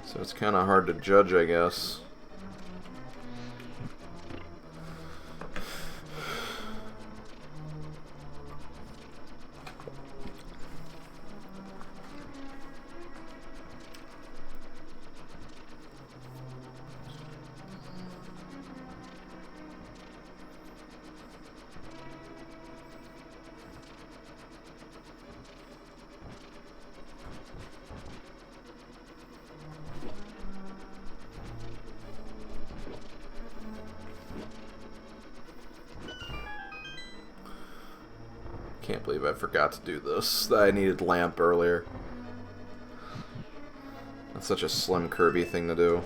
So it's kind of hard to judge, I guess. Can't believe I forgot to do this. I needed lamp earlier. That's such a Slim Kirby thing to do.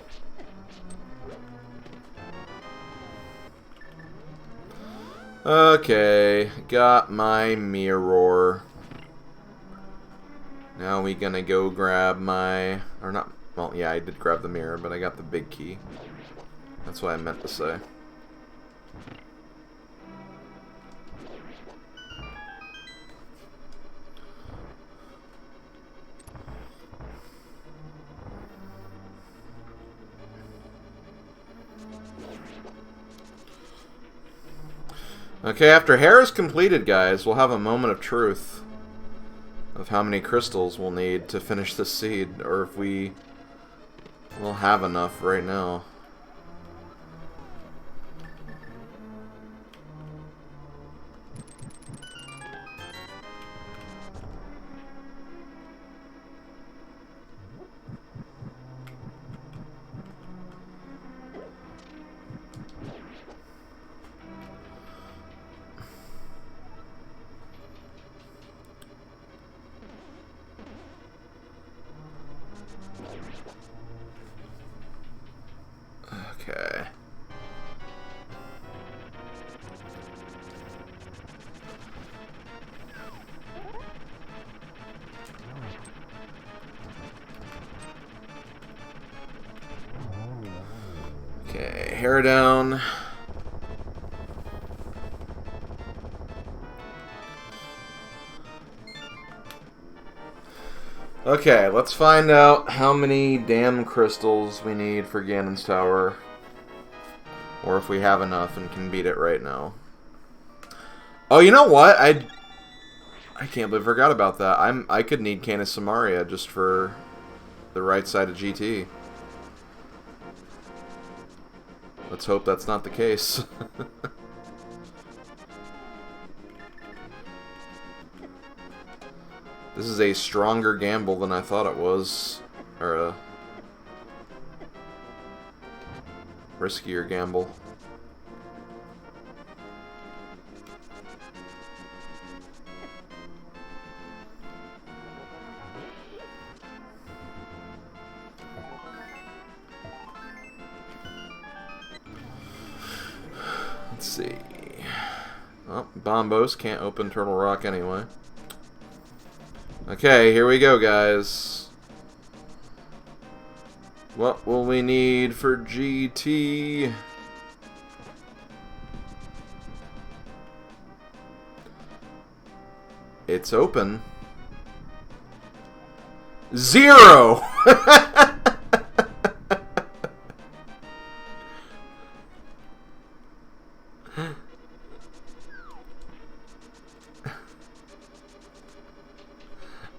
Okay, got my mirror. Now we gonna go grab my... Or not... Well, yeah, I did grab the mirror, but I got the big key. That's what I meant to say. Okay, after hair is completed, guys, we'll have a moment of truth of how many crystals we'll need to finish this seed, or if we will have enough right now. Okay, hair down. Okay, let's find out how many damn crystals we need for Ganon's Tower. Or if we have enough and can beat it right now. Oh, you know what? I can't believe I forgot about that. I could need Canis Samaria just for the right side of GT. Let's hope that's not the case. This is a stronger gamble than I thought it was. Or a riskier gamble. Let's see. Oh, Bombos can't open Turtle Rock anyway. Okay, here we go, guys. What will we need for GT? It's open. 0!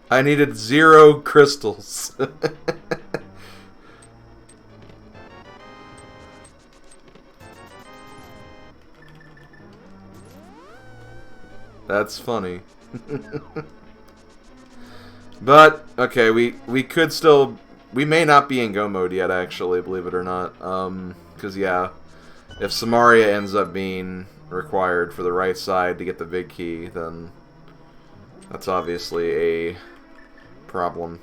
I needed 0 crystals. That's funny. But, okay, we could still... We may not be in go mode yet, actually, believe it or not. Because, yeah, if Samaria ends up being required for the right side to get the big key, then that's obviously a problem.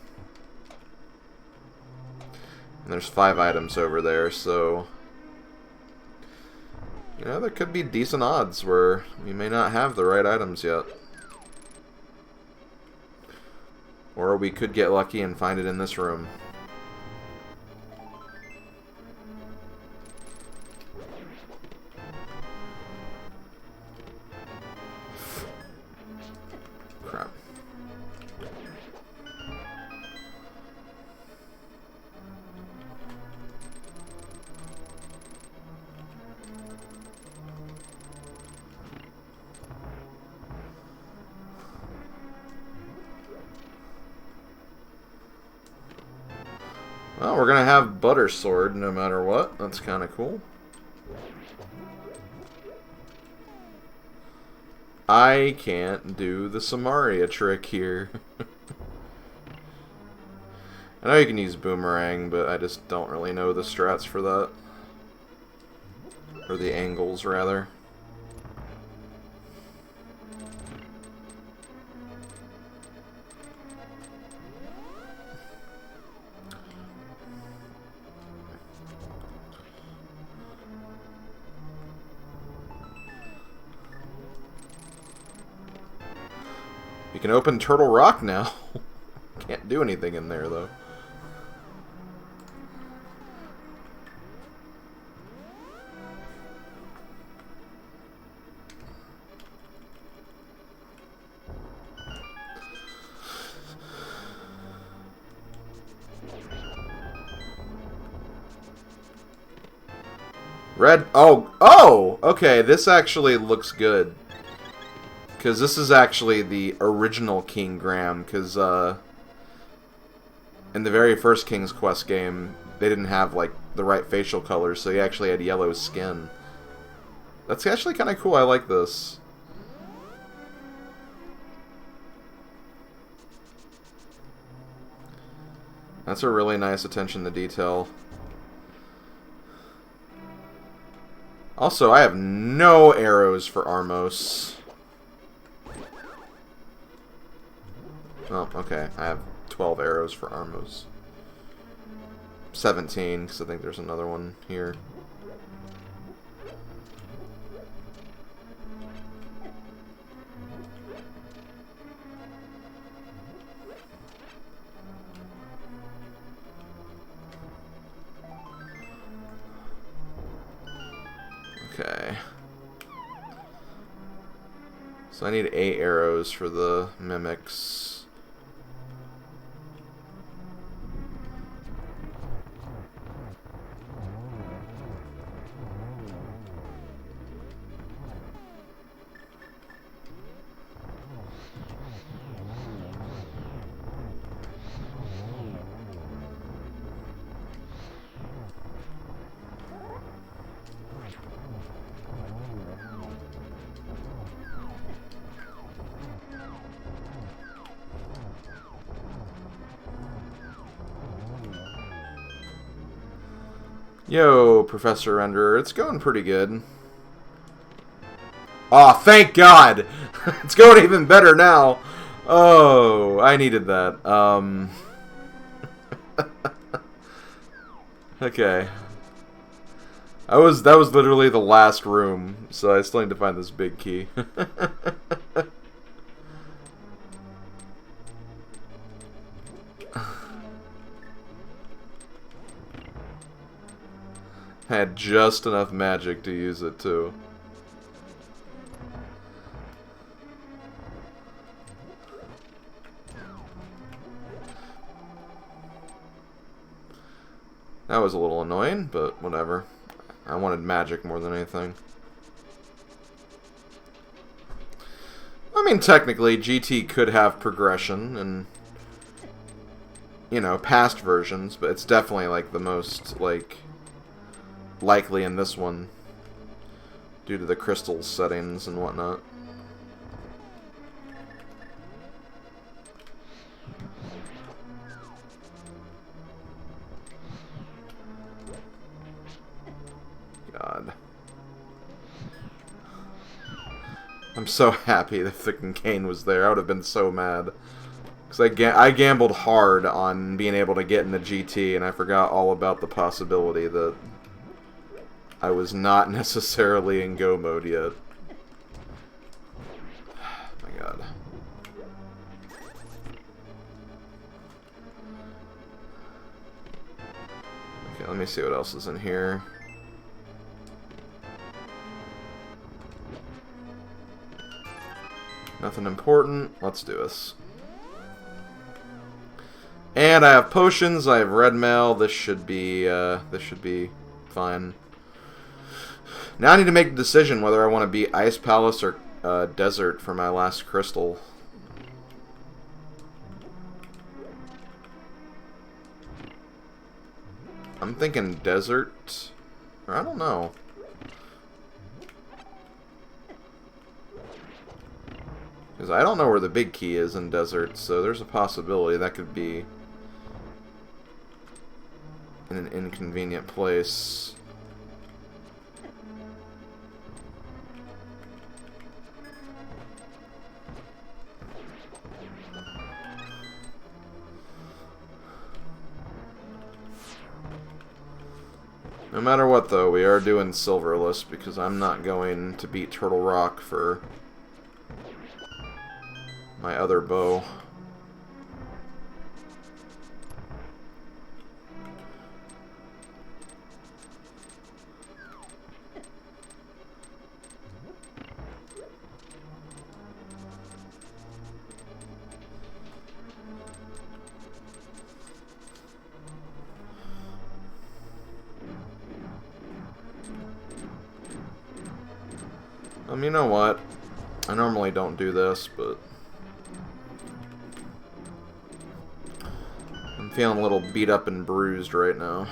And there's 5 items over there, so... You know, there could be decent odds where we may not have the right items yet. Or we could get lucky and find it in this room. Crap. Well, we're gonna have Butter Sword no matter what. That's kind of cool. I can't do the Samaria trick here. I know you can use Boomerang, but I just don't really know the strats for that. Or the angles, rather. You can open Turtle Rock now. Can't do anything in there, though. Red... Oh! Okay, this actually looks good. Because this is actually the original King Graham, because in the very first King's Quest game, they didn't have, like, the right facial colors, so he actually had yellow skin. That's actually kind of cool, I like this. That's a really nice attention to detail. Also, I have no arrows for Armos. Oh, okay. I have 12 arrows for Armos. 17, because I think there's another one here. Okay. So I need 8 arrows for the mimics. Yo, Professor Renderer, it's going pretty good. Aw, oh, thank God! It's going even better now! Oh, I needed that. Okay. That was literally the last room, so I still need to find this big key. I had just enough magic to use it, too. That was a little annoying, but whatever. I wanted magic more than anything. I mean, technically, GT could have progression and, you know, past versions, but it's definitely, like, the most, like, likely in this one due to the crystal settings and whatnot. God. I'm so happy that frickin' Kane was there. I would have been so mad. Because I gambled hard on being able to get in the GT, and I forgot all about the possibility that I was not necessarily in go mode yet. My God. Okay, let me see what else is in here. Nothing important. Let's do this. And I have potions. I have red mail. This should be fine. Now I need to make the decision whether I want to be Ice Palace or Desert for my last crystal. I'm thinking Desert. Or I don't know. Because I don't know where the big key is in Desert, so there's a possibility that could be in an inconvenient place. No matter what, though, we are doing Silverless because I'm not going to beat Turtle Rock for my other bow. You know what? I normally don't do this, but I'm feeling a little beat up and bruised right now.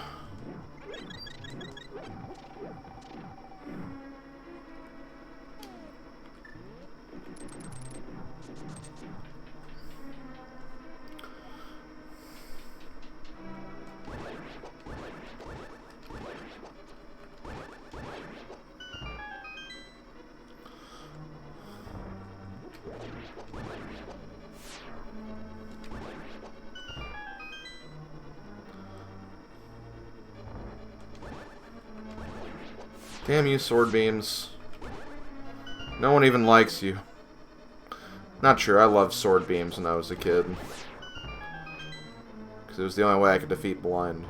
Damn you, sword beams. No one even likes you. Not true, I loved sword beams when I was a kid. Because it was the only way I could defeat blind.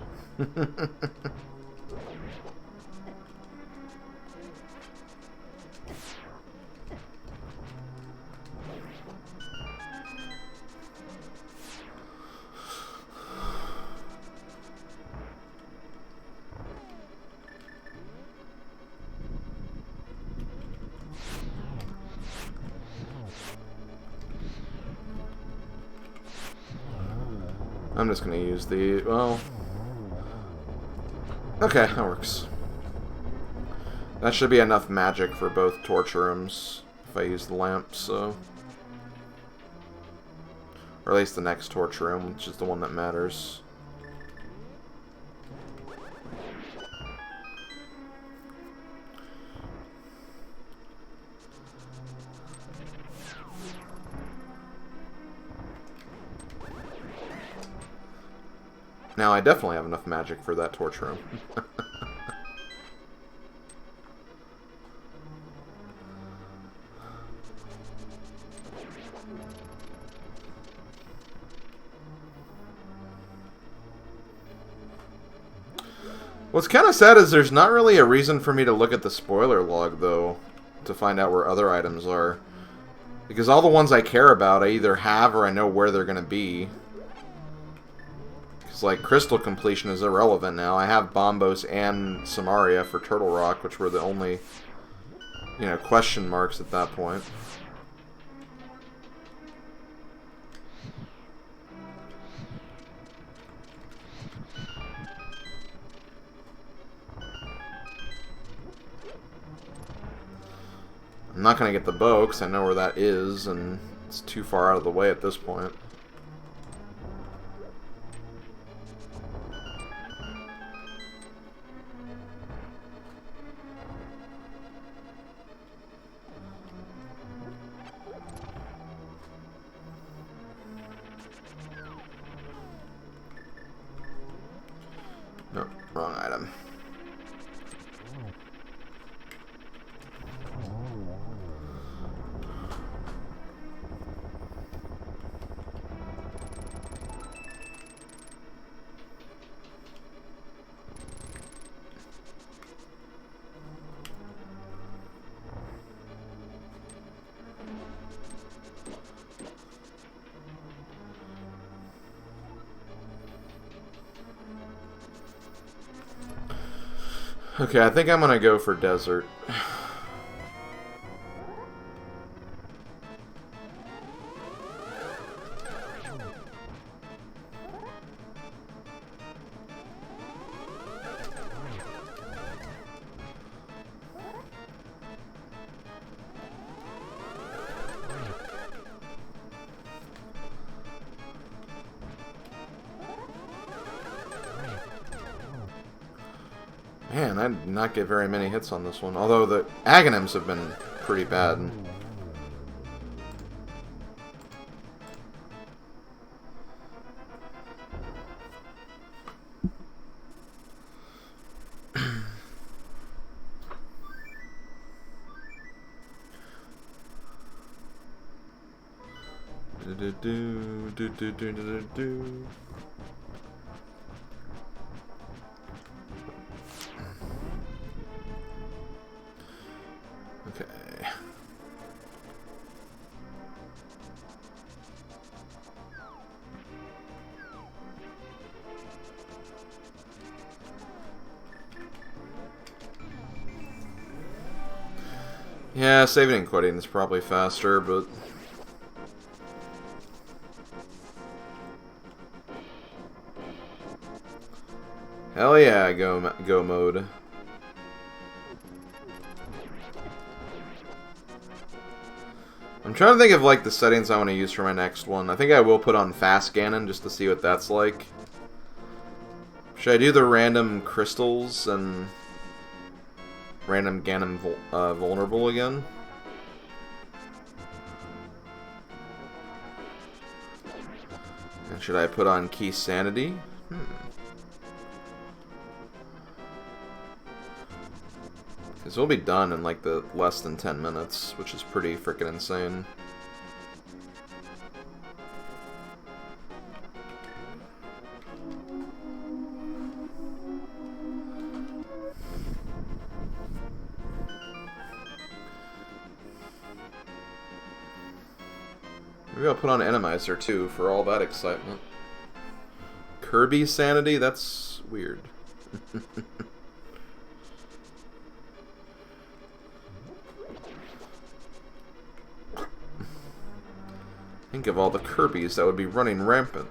I'm just gonna use the... well... okay, that works. That should be enough magic for both torture rooms if I use the lamp, so... or at least the next torture room, which is the one that matters. Now I definitely have enough magic for that torture room. What's kind of sad is there's not really a reason for me to look at the spoiler log, though, to find out where other items are. Because all the ones I care about I either have or I know where they're going to be. Because, like, crystal completion is irrelevant now. I have Bombos and Samaria for Turtle Rock, which were the only, you know, question marks at that point. I'm not going to get the bow, because I know where that is, and it's too far out of the way at this point. Nope, wrong item. Okay, I think I'm gonna go for desert. Man, I did not get very many hits on this one. Although the Aghanims have been pretty bad. Okay. Yeah, saving and quitting is probably faster, but... hell yeah, go mode. I'm trying to think of like the settings I want to use for my next one. I think I will put on Fast Ganon just to see what that's like. Should I do the random crystals and random Ganon vulnerable again? And should I put on Key Sanity? Because we'll be done in like the less than 10 minutes, which is pretty freaking insane. Maybe I'll put on Randomizer too for all that excitement. Kirby Sanity? That's weird. Think of all the Kirbys that would be running rampant.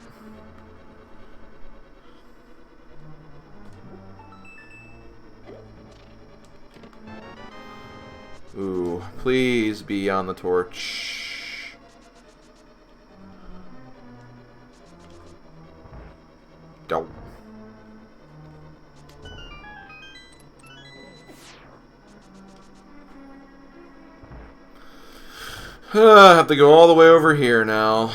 Ooh, please be on the torch. Don't. I have to go all the way over here now.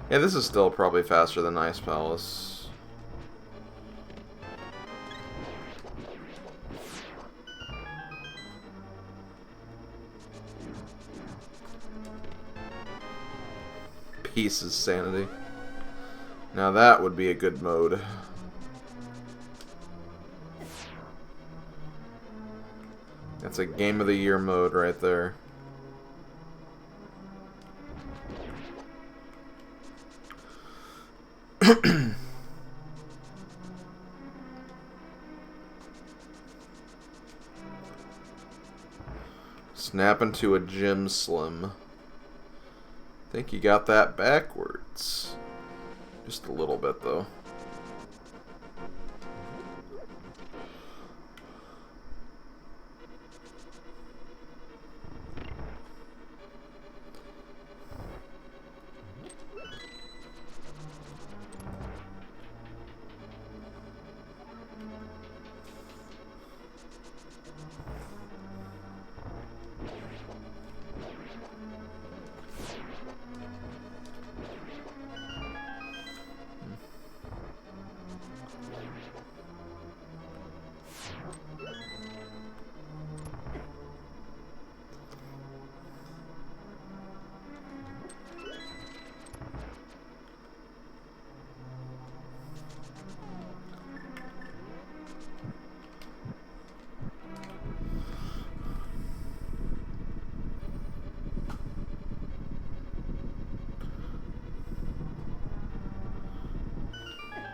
Yeah, this is still probably faster than Ice Palace. Peace is sanity. Now that would be a good mode. That's a Game of the Year mode right there. Snap into a gym slim. Think you got that backwards. Just a little bit, though.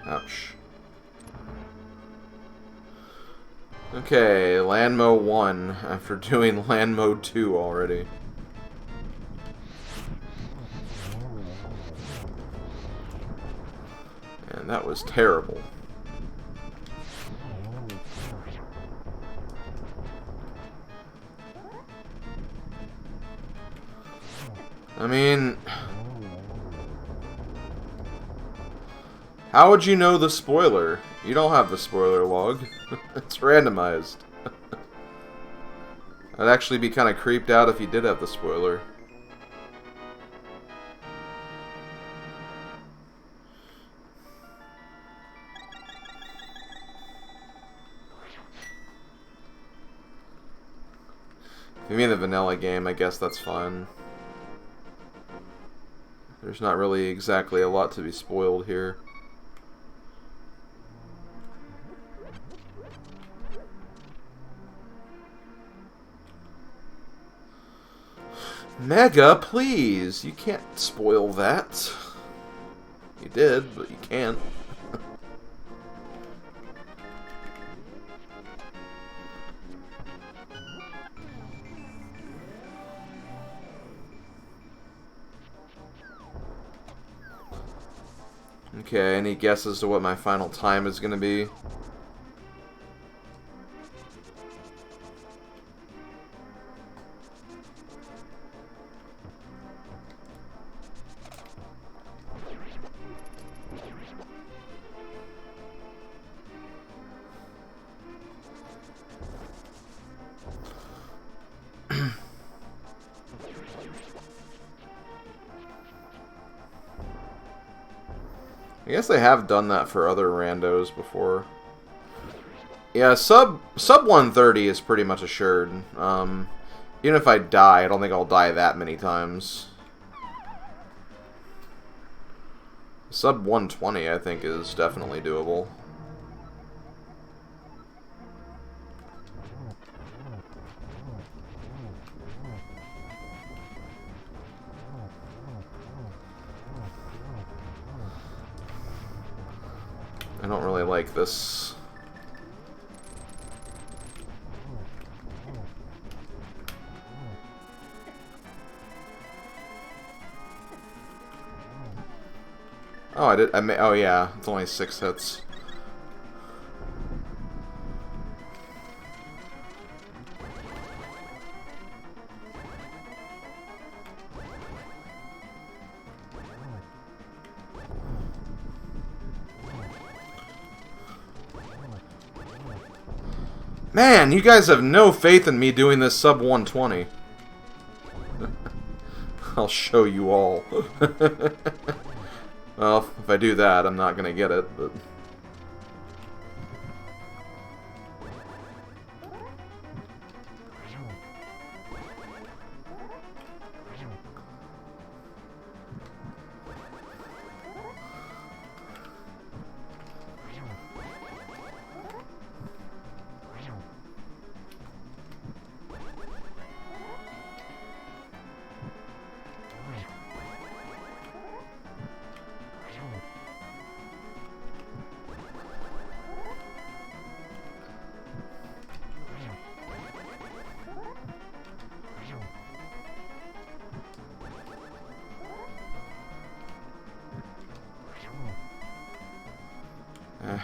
Ouch. Okay, land mode 1 after doing land mode 2 already. And that was terrible. I mean, how would you know the spoiler? You don't have the spoiler log. It's randomized. I'd actually be kind of creeped out if you did have the spoiler. If you mean the vanilla game, I guess that's fine. There's not really exactly a lot to be spoiled here. Mega, please! You can't spoil that. You did, but you can't. Okay, any guesses to what my final time is going to be? I guess they have done that for other randos before. Yeah, sub 130 is pretty much assured. Even if I die, I don't think I'll die that many times. Sub 120, I think, is definitely doable. I don't really like this. Oh, I did. Oh, yeah. It's only 6 hits. Man, you guys have no faith in me doing this sub 120. I'll show you all. Well, if I do that, I'm not gonna get it, but...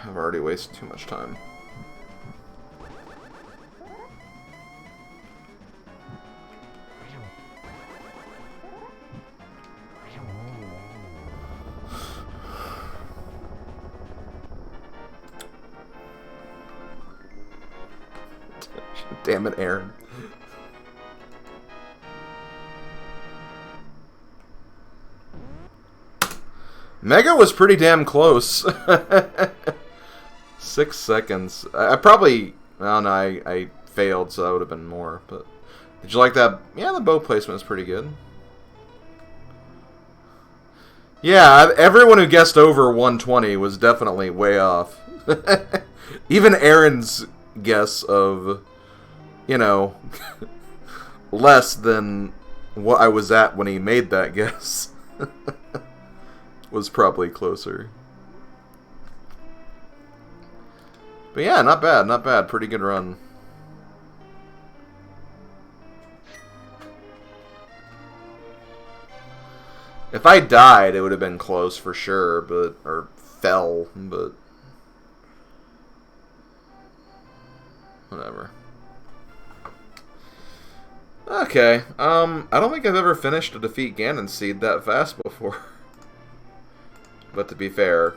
I've already wasted too much time. Damn it, Aaron. Mega was pretty damn close. 6 seconds. I probably... Oh no, I failed, so that would have been more. But did you like that? Yeah, the bow placement is pretty good. Yeah, everyone who guessed over 120 was definitely way off. Even Aaron's guess of, you know, less than what I was at when he made that guess was probably closer. But yeah, not bad, not bad. Pretty good run. If I died, it would have been close for sure, but... Or fell, but... Whatever. Okay, I don't think I've ever finished a Defeat Ganon Seed that fast before. But to be fair,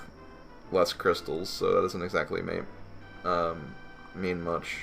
less crystals, so that doesn't exactly mean much.